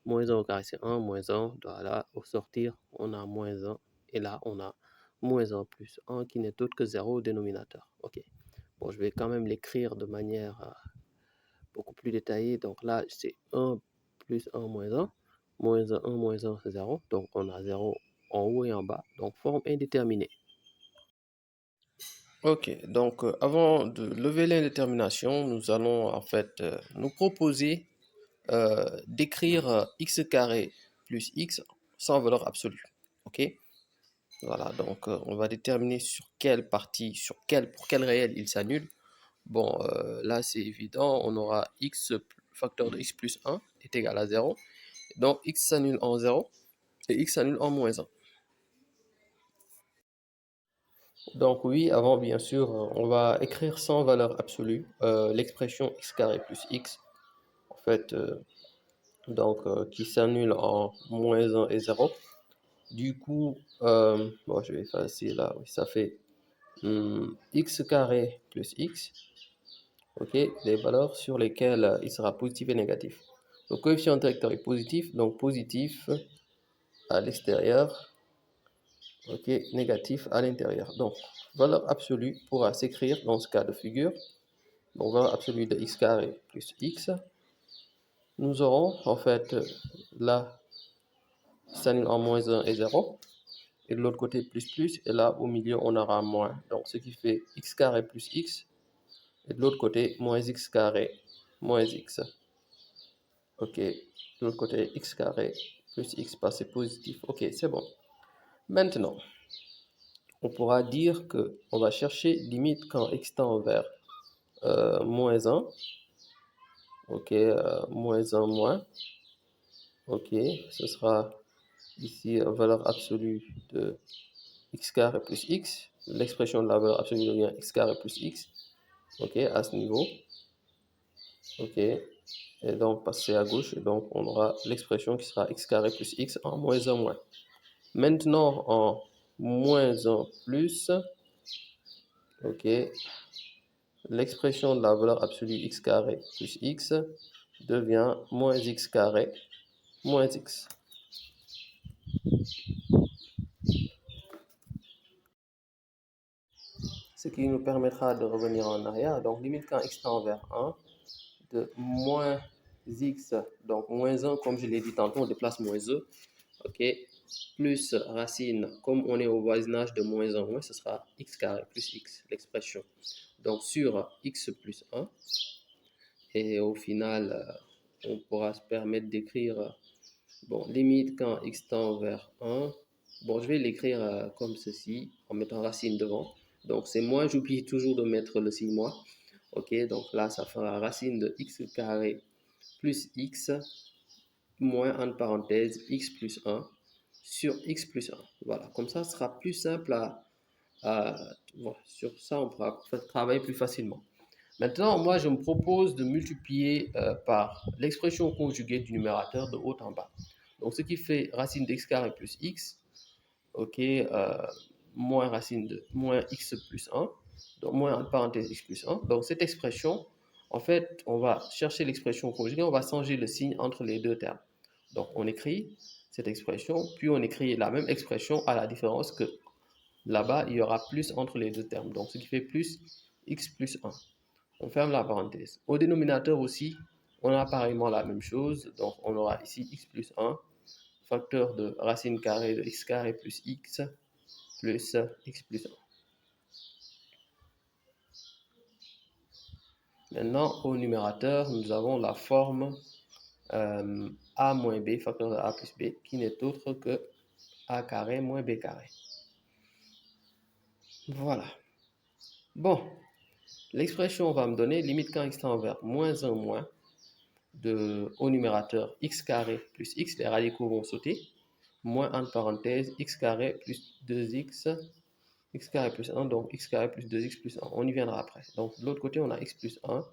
moins 1 au carré, c'est 1, moins 1. Voilà, au sortir, on a moins 1. Et là, on a moins 1 plus 1 qui n'est autre que 0 au dénominateur. Ok, bon, je vais quand même l'écrire de manière beaucoup plus détaillée. Donc là, c'est 1 plus 1 moins 1. Moins 1, c'est 0. Donc on a 0 en haut et en bas. Donc forme indéterminée. Ok, donc avant de lever l'indétermination, nous allons en fait nous proposer d'écrire x carré plus x sans valeur absolue. Ok, voilà, donc on va déterminer sur quelle partie, pour quel réel il s'annule. Bon, là c'est évident, on aura x facteur de x plus 1 est égal à 0. Donc x s'annule en 0 et x s'annule en moins 1. Donc oui, avant bien sûr, on va écrire sans valeur absolue l'expression x carré plus x. En fait, donc qui s'annule en moins 1 et 0. Du coup, bon, je vais effacer là, oui, ça fait x carré plus x, ok, des valeurs sur lesquelles il sera positif et négatif. Le coefficient directeur est positif, donc positif à l'extérieur, ok, négatif à l'intérieur. Donc, valeur absolue pourra s'écrire dans ce cas de figure. Donc, valeur absolue de x carré plus x. Nous aurons en fait là, s'annule en moins 1 et 0. Et de l'autre côté, plus, et là, au milieu, on aura moins. Donc, ce qui fait x carré plus x. Et de l'autre côté, moins x carré moins x. Ok, de l'autre côté, x carré plus x, parce que c'est positif. Ok, c'est bon. Maintenant, on pourra dire que on va chercher limite quand x tend vers moins 1. Ok, moins 1 moins. Ok, ce sera ici valeur absolue de x carré plus x. L'expression de la valeur absolue devient x carré plus x. Ok, à ce niveau. Ok, et donc passer à gauche, et donc on aura l'expression qui sera x carré plus x en moins 1 moins. Maintenant, en moins 1 plus, ok, l'expression de la valeur absolue x carré plus x devient moins x carré moins x. Ce qui nous permettra de revenir en arrière. Donc, limite quand x tend vers 1, de moins x, donc moins 1, comme je l'ai dit tantôt, on déplace moins e, ok, plus racine, comme on est au voisinage de moins 1 moins, ce sera x carré plus x, l'expression. Donc, sur x plus 1, et au final, on pourra se permettre d'écrire, bon, limite quand x tend vers 1, bon, je vais l'écrire comme ceci, en mettant racine devant. Donc, c'est moins, j'oublie toujours de mettre le signe moins. Ok, donc là, ça fera racine de x carré plus x moins, entre parenthèses, x plus 1 sur x plus 1. Voilà, comme ça, ce sera plus simple voilà, sur ça, on pourra travailler plus facilement. Maintenant, moi, je me propose de multiplier par l'expression conjuguée du numérateur de haut en bas. Donc, ce qui fait racine d'x carré plus x, ok, moins racine de moins x plus 1, donc moins entre parenthèses x plus 1. Donc, cette expression, en fait, on va chercher l'expression conjuguée, on va changer le signe entre les deux termes. Donc, on écrit cette expression, puis on écrit la même expression à la différence que là-bas, il y aura plus entre les deux termes. Donc, ce qui fait plus x plus 1. On ferme la parenthèse. Au dénominateur aussi, on a pareillement la même chose. Donc, on aura ici x plus 1, facteur de racine carrée de x carré plus x plus x plus 1. Maintenant, au numérateur, nous avons la forme a moins b, facteur de a plus b, qui n'est autre que a carré moins b carré. Voilà. Bon, l'expression va me donner limite quand x tend vers moins 1 moins au numérateur x carré plus x, les radicaux vont sauter, moins entre parenthèses x carré plus 2x, x carré plus 1, donc x carré plus 2x plus 1. On y viendra après. Donc de l'autre côté, on a x plus 1.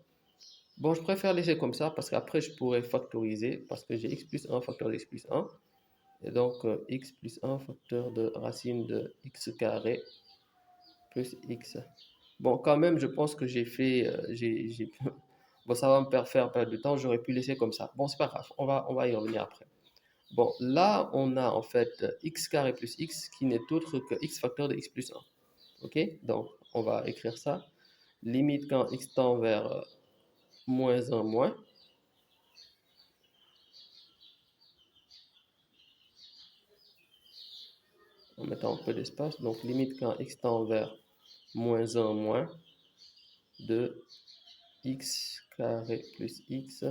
Bon, je préfère laisser comme ça parce qu'après, je pourrais factoriser parce que j'ai x plus 1 facteur de x plus 1. Et donc, x plus 1 facteur de racine de x carré plus x. Bon, quand même, je pense que j'ai fait... bon, ça va me faire perdre du temps. J'aurais pu laisser comme ça. Bon, c'est pas grave. On va y revenir après. Bon, là, on a en fait x carré plus x qui n'est autre que x facteur de x plus 1. Ok? Donc, on va écrire ça. Limite quand x tend vers moins 1 moins. En mettant un peu d'espace. Donc, limite quand x tend vers moins 1 moins de x carré plus x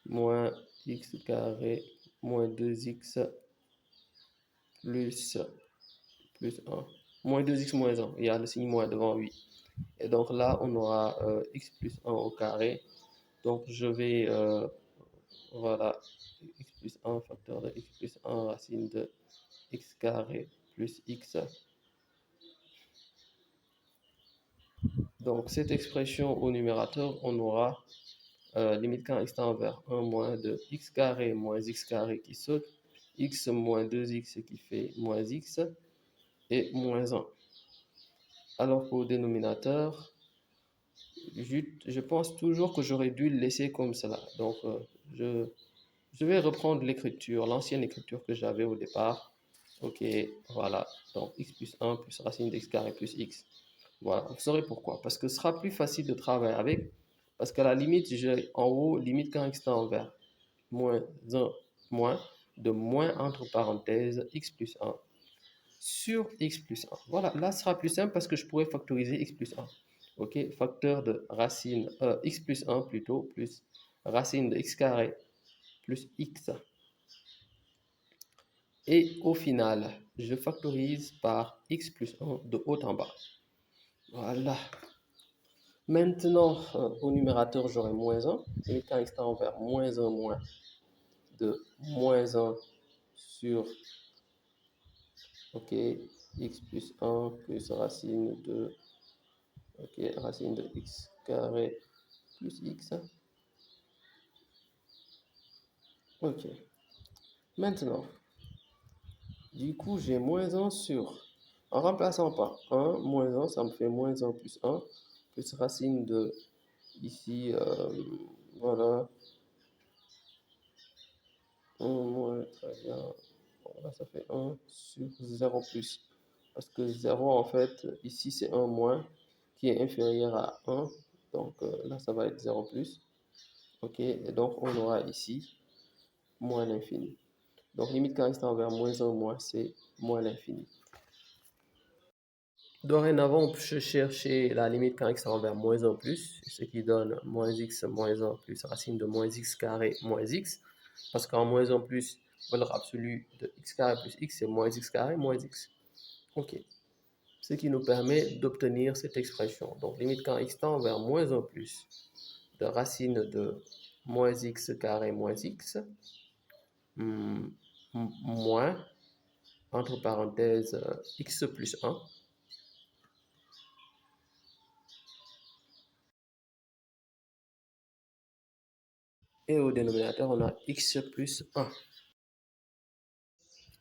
moins x carré moins 2x plus 1. Moins 2x moins 1. Il y a le signe moins devant, oui. Et donc là, on aura x plus 1 au carré. Donc, je vais, voilà, x plus 1 facteur de x plus 1 racine de x carré plus x. Donc, cette expression au numérateur, on aura limite quand x tend vers 1 moins de x carré moins x carré qui saute, x moins 2x qui fait moins x et moins 1. Alors pour le dénominateur, je pense toujours que j'aurais dû le laisser comme cela. Donc je vais reprendre l'écriture, l'ancienne écriture que j'avais au départ. Ok, voilà. Donc x plus 1 plus racine de x carré plus x. Voilà, vous saurez pourquoi. Parce que ce sera plus facile de travailler avec. Parce qu'à la limite, j'ai en haut, limite quand x tend vers moins 1, moins, de moins entre parenthèses x plus 1 sur x plus 1. Voilà, là, ce sera plus simple parce que je pourrais factoriser x plus 1. Ok, facteur de racine, x plus 1 plutôt, plus racine de x carré plus x. Et au final, je factorise par x plus 1 de haut en bas. Voilà. Maintenant, au numérateur, j'aurai moins 1. Et quand x tend vers moins 1 moins de moins 1 sur ok, x plus 1 plus racine de ok, racine de x carré plus x. Ok. Maintenant, du coup, j'ai moins 1 sur, en remplaçant par 1, moins 1, ça me fait moins 1 plus 1, plus racine de, ici, voilà, 1 moins, très bien, voilà, ça fait 1 sur 0 plus, parce que 0, en fait, ici, c'est 1 moins, qui est inférieur à 1, donc là, ça va être 0 plus, ok, et donc on aura ici, moins l'infini. Donc, limite quand x tend vers moins 1 moins, c'est moins l'infini. Dorénavant, on peut chercher la limite quand x tend vers moins 1 plus, ce qui donne moins x moins 1 plus racine de moins x carré moins x. Parce qu'en moins 1 plus, valeur absolue de x carré plus x, c'est moins x carré moins x. Ok. Ce qui nous permet d'obtenir cette expression. Donc, limite quand x tend vers moins 1 plus de racine de moins x carré moins x, moins, entre parenthèses, x plus 1. Et au dénominateur, on a x plus 1.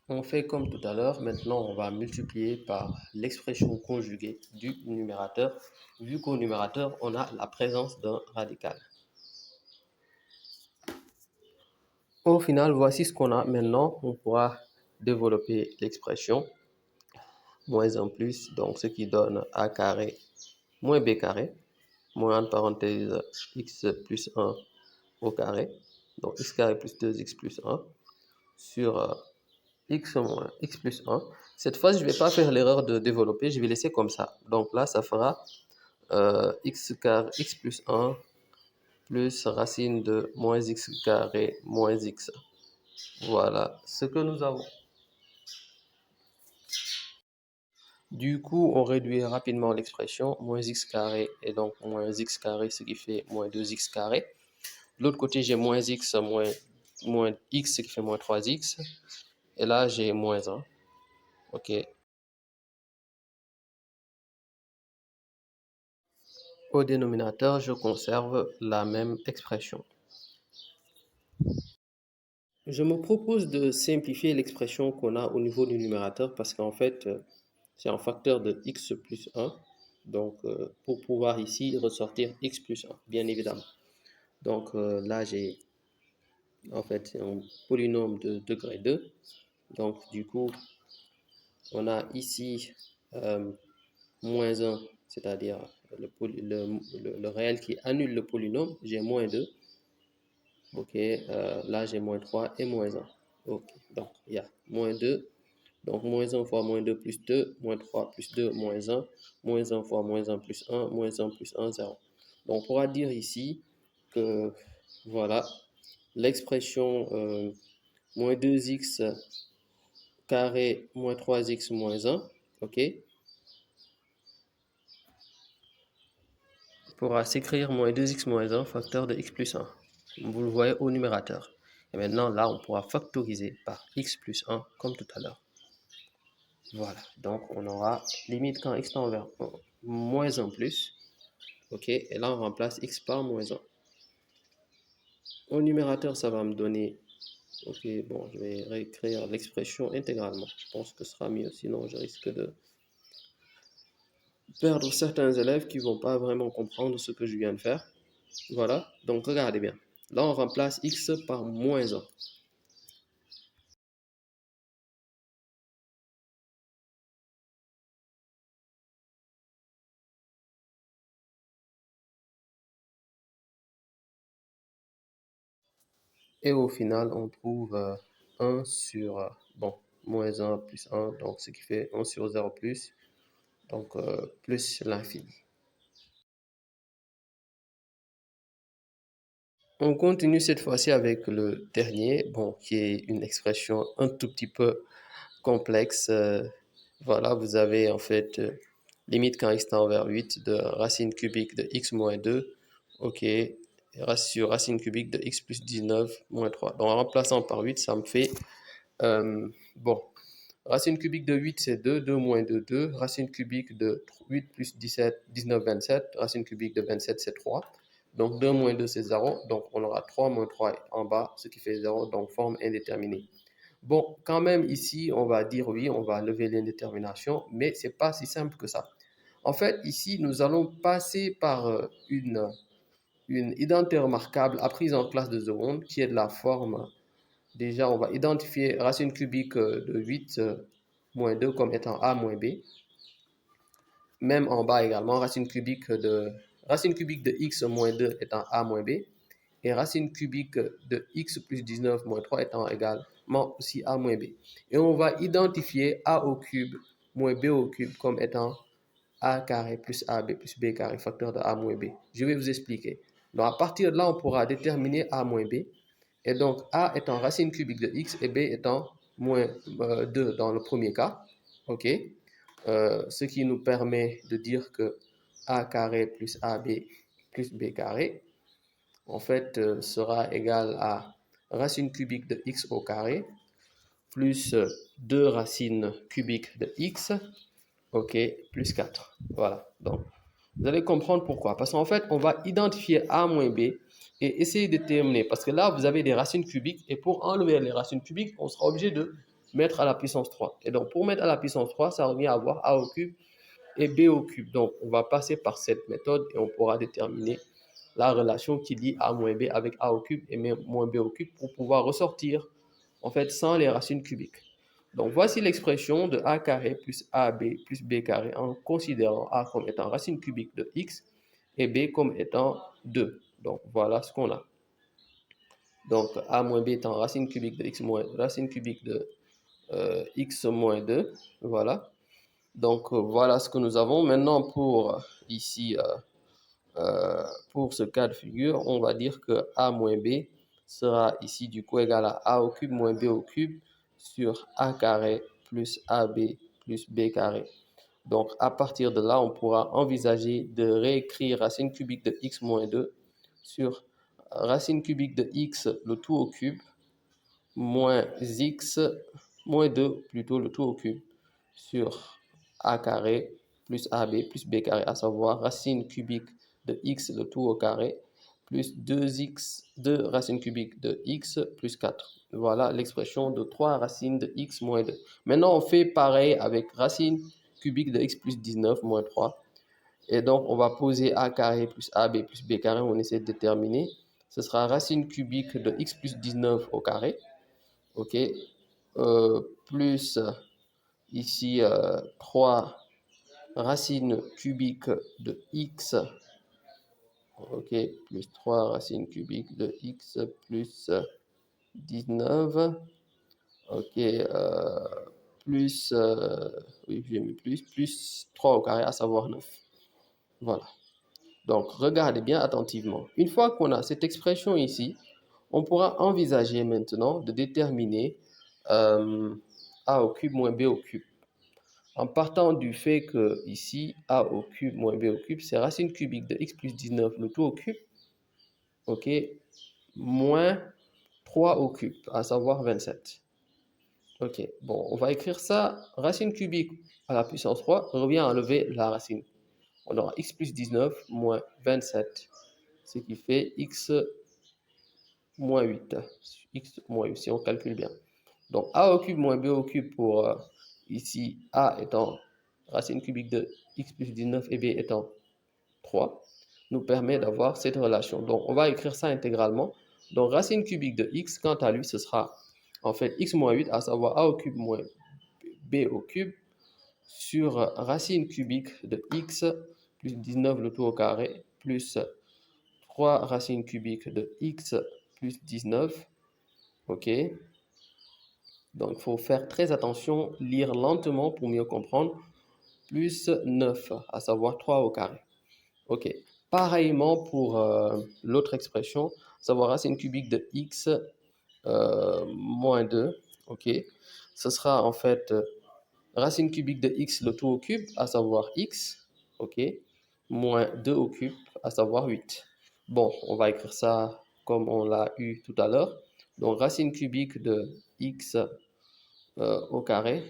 On fait comme tout à l'heure. Maintenant, on va multiplier par l'expression conjuguée du numérateur, vu qu'au numérateur, on a la présence d'un radical. Au final, voici ce qu'on a. Maintenant, on pourra développer l'expression moins 1 plus, donc ce qui donne a carré moins b carré, moins entre parenthèses x plus 1 au carré, donc x carré plus 2x plus 1 sur x moins x plus 1. Cette fois, je ne vais pas faire l'erreur de développer, je vais laisser comme ça. Donc là, ça fera x carré x plus 1 plus racine de moins x carré moins x. Voilà ce que nous avons. Du coup, on réduit rapidement l'expression, moins x carré et donc moins x carré, ce qui fait moins 2x carré. De l'autre côté, j'ai moins x moins x, ce qui fait moins 3x. Et là, j'ai moins 1. OK. Au dénominateur, je conserve la même expression. Je me propose de simplifier l'expression qu'on a au niveau du numérateur parce qu'en fait, c'est un facteur de x plus 1. Donc, pour pouvoir ici ressortir x plus 1, bien évidemment. Donc, là, j'ai en fait un polynôme de degré 2. Donc, du coup, on a ici moins 1, c'est-à-dire le réel qui annule le polynôme. J'ai moins 2. Ok, là j'ai moins 3 et moins 1. Ok, donc il y a moins 2. Donc moins 1 fois moins 2 plus 2, moins 3 plus 2, moins 1. Moins 1 fois moins 1 plus 1, moins 1 plus 1, 0. Donc on pourra dire ici que voilà, l'expression moins 2x carré moins 3x moins 1, ok, pourra s'écrire moins 2x moins 1 facteur de x plus 1. Vous le voyez au numérateur. Et maintenant, là, on pourra factoriser par x plus 1 comme tout à l'heure. Voilà, donc on aura limite quand x tend vers moins 1 plus. Ok, et là, on remplace x par moins 1. Au numérateur, ça va me donner... Ok, bon, je vais réécrire l'expression intégralement. Je pense que ce sera mieux, sinon je risque de perdre certains élèves qui vont pas vraiment comprendre ce que je viens de faire. Voilà, donc regardez bien. Là, on remplace x par moins 1. Et au final, on trouve 1 sur, bon, moins 1 plus 1, donc ce qui fait 1 sur 0 plus, donc plus l'infini. On continue cette fois-ci avec le dernier, bon, qui est une expression un tout petit peu complexe. Voilà, vous avez en fait limite quand x tend vers 8 de racine cubique de x moins 2, ok, sur racine cubique de x plus 19 moins 3. Donc en remplaçant par 8, ça me fait, bon, racine cubique de 8 c'est 2, 2 moins 2, 2, racine cubique de 8 plus 17, 19, 27, racine cubique de 27 c'est 3. Donc 2 moins 2 c'est 0, donc on aura 3 moins 3 en bas, ce qui fait 0, donc forme indéterminée. Bon, quand même ici, on va dire oui, on va lever l'indétermination, mais c'est pas si simple que ça. En fait, ici, nous allons passer par une identité remarquable apprise en classe de seconde qui est de la forme. Déjà, on va identifier racine cubique de 8 moins 2 comme étant a moins b. Même en bas également, racine cubique de x moins 2 étant a moins b. Et racine cubique de x plus 19 moins 3 étant également aussi a moins b. Et on va identifier a au cube moins b au cube comme étant a carré plus ab plus b carré, facteur de a moins b. Je vais vous expliquer. Donc à partir de là, on pourra déterminer a moins b. Et donc a étant racine cubique de x et b étant moins 2 dans le premier cas. OK. Ce qui nous permet de dire que a carré plus ab plus b carré en fait sera égal à racine cubique de x au carré plus 2 racines cubiques de x, ok, plus 4. Voilà, donc vous allez comprendre pourquoi. Parce qu'en fait, on va identifier a moins b et essayer de déterminer. Parce que là, vous avez des racines cubiques et pour enlever les racines cubiques, on sera obligé de mettre à la puissance 3. Et donc, pour mettre à la puissance 3, ça revient à avoir a au cube et b au cube. Donc, on va passer par cette méthode et on pourra déterminer la relation qui lie a moins b avec a au cube et moins b au cube pour pouvoir ressortir en fait sans les racines cubiques. Donc voici l'expression de a carré plus ab plus b carré en considérant a comme étant racine cubique de x et b comme étant 2. Donc voilà ce qu'on a. Donc a moins b étant racine cubique de x moins racine cubique de x moins 2. Voilà. Donc voilà ce que nous avons. Maintenant pour ici pour ce cas de figure, on va dire que a moins b sera ici du coup égal à a au cube moins b au cube sur a carré plus ab plus b carré. Donc à partir de là, on pourra envisager de réécrire racine cubique de x moins 2 sur racine cubique de x le tout au cube moins x moins 2 plutôt le tout au cube sur a carré plus ab plus b carré, à savoir racine cubique de x le tout au carré plus 2x, 2 racines cubiques de x plus 4. Voilà l'expression de 3 racines de x moins 2. Maintenant, on fait pareil avec racine cubique de x plus 19 moins 3. Et donc, on va poser a carré plus ab plus b carré, on essaie de déterminer. Ce sera racine cubique de x plus 19 au carré, ok, plus ici 3 racines cubiques de x, ok, plus 3 racines cubiques de x plus 19, ok, plus, oui, j'ai mis plus 3 au carré, à savoir 9. Voilà. Donc, regardez bien attentivement. Une fois qu'on a cette expression ici, on pourra envisager maintenant de déterminer a au cube moins b au cube. En partant du fait que ici, a au cube moins b au cube, c'est racine cubique de x plus 19, le tout au cube, ok, moins 3 au cube, à savoir 27. Ok, bon, on va écrire ça, racine cubique à la puissance 3 revient à enlever la racine. On aura x plus 19 moins 27, ce qui fait x moins 8. X moins 8, si on calcule bien. Donc, a au cube moins b au cube pour ici, a étant racine cubique de x plus 19 et b étant 3, nous permet d'avoir cette relation. Donc, on va écrire ça intégralement. Donc, racine cubique de x, quant à lui, ce sera en fait x moins 8, à savoir a au cube moins b au cube, sur racine cubique de x plus 19 le tout au carré, plus 3 racines cubiques de x plus 19. OK. Donc, il faut faire très attention, lire lentement pour mieux comprendre. Plus 9, à savoir 3 au carré. OK. Pareillement pour l'autre expression, à savoir racine cubique de x moins 2. OK. Ce sera en fait racine cubique de x le tout au cube, à savoir x. OK. Moins 2 au cube, à savoir 8. Bon, on va écrire ça comme on l'a eu tout à l'heure. Donc, racine cubique de x au carré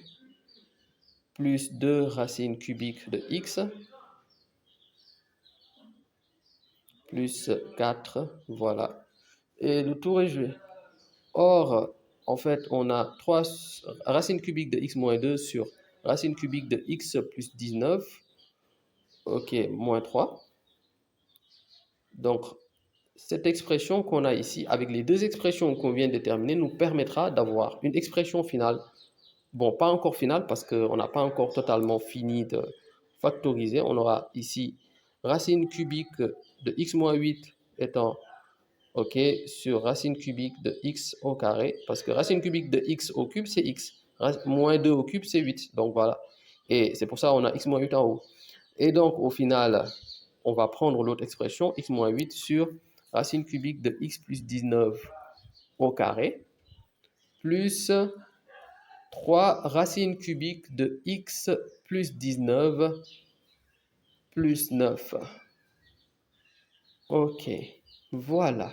plus 2 racines cubiques de x plus 4, voilà. Et le tour est joué. Or, en fait, on a 3 racines cubiques de x moins 2 sur racine cubique de x plus 19, ok, moins 3. Donc, cette expression qu'on a ici, avec les deux expressions qu'on vient de déterminer, nous permettra d'avoir une expression finale. Bon, pas encore finale parce qu'on n'a pas encore totalement fini de factoriser. On aura ici racine cubique de x moins 8 étant ok, sur racine cubique de x au carré, parce que racine cubique de x au cube, c'est x. Moins 2 au cube, c'est 8. Donc voilà. Et c'est pour ça qu'on a x moins 8 en haut. Et donc, au final, on va prendre l'autre expression, x moins 8 sur racine cubique de x plus 19 au carré, plus 3 racine cubique de x plus 19 plus 9. Ok, voilà.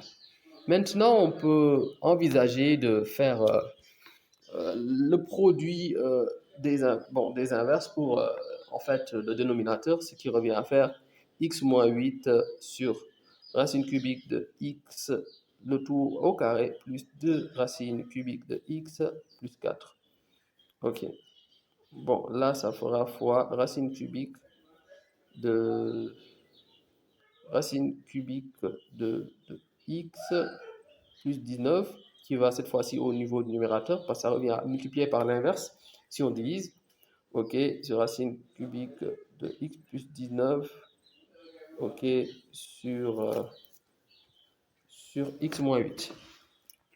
Maintenant, on peut envisager de faire le produit des inverses pour en fait le dénominateur, ce qui revient à faire x moins 8 sur racine cubique de x, le tout au carré, plus 2 racines cubiques de x plus 4. Ok. Bon, là, ça fera fois de racine cubique de x plus 19, qui va cette fois-ci au niveau du numérateur, parce que ça revient à multiplier par l'inverse si on divise. Ok, sur racine cubique de x plus 19, ok, sur x moins 8.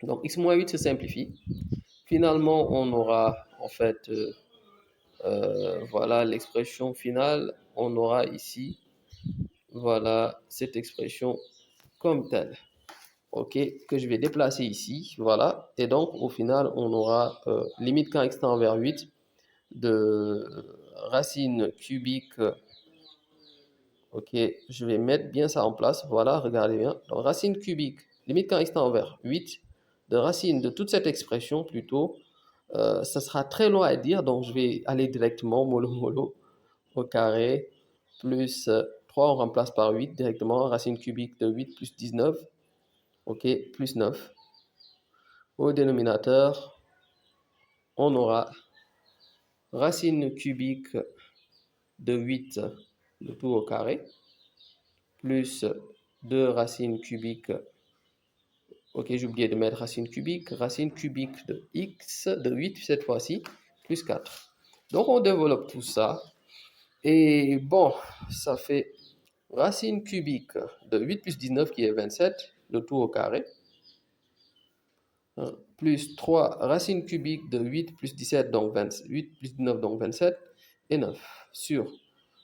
Donc x moins 8 se simplifie. Finalement, on aura en fait, voilà l'expression finale. On aura ici, voilà cette expression comme telle. Ok, que je vais déplacer ici, voilà. Et donc, au final, on aura limite quand x tend vers 8 de racine cubique. Ok, je vais mettre bien ça en place. Voilà, regardez bien. Donc, racine cubique, limite quand x tend vers 8, de racine de toute cette expression plutôt. Ça sera très long à dire, donc je vais aller directement mollo mollo au carré plus 3, on remplace par 8 directement. Racine cubique de 8 plus 19, ok, plus 9. Au dénominateur, on aura racine cubique de 8, le tout au carré, plus 2 racines cubiques. Ok, j'ai oublié de mettre racine cubique de x, de 8 cette fois-ci, plus 4. Donc on développe tout ça. Et bon, ça fait racine cubique de 8 plus 19 qui est 27, le tout au carré, plus 3 racine cubique de 8 plus 17, donc 8 plus 19, donc 27, et 9, sur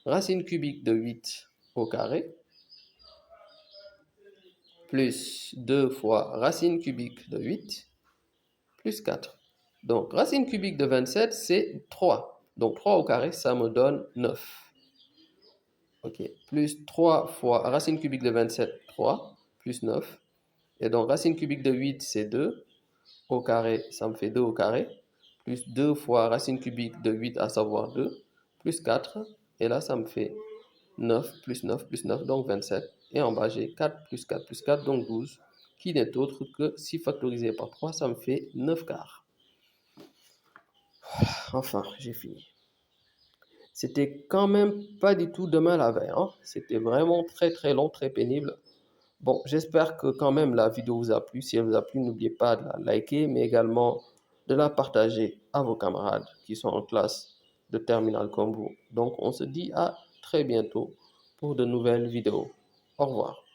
racine cubique de 8 au carré, plus 2 fois racine cubique de 8, plus 4. Donc, racine cubique de 27, c'est 3. Donc, 3 au carré, ça me donne 9. Ok, plus 3 fois racine cubique de 27, 3, plus 9. Et donc, racine cubique de 8, c'est 2. Au carré, ça me fait 2 au carré. Plus 2 fois racine cubique de 8, à savoir 2. Plus 4. Et là, ça me fait 9 plus 9 plus 9, donc 27. Et en bas, j'ai 4 plus 4 plus 4, donc 12. qui n'est autre que 6 factorisé par 3, ça me fait 9 quarts. Enfin, j'ai fini. C'était quand même pas du tout demain la veille, hein. C'était vraiment très long, très pénible. Bon, j'espère que quand même la vidéo vous a plu. Si elle vous a plu, n'oubliez pas de la liker, mais également de la partager à vos camarades qui sont en classe de terminale comme vous. Donc, on se dit à très bientôt pour de nouvelles vidéos. Au revoir.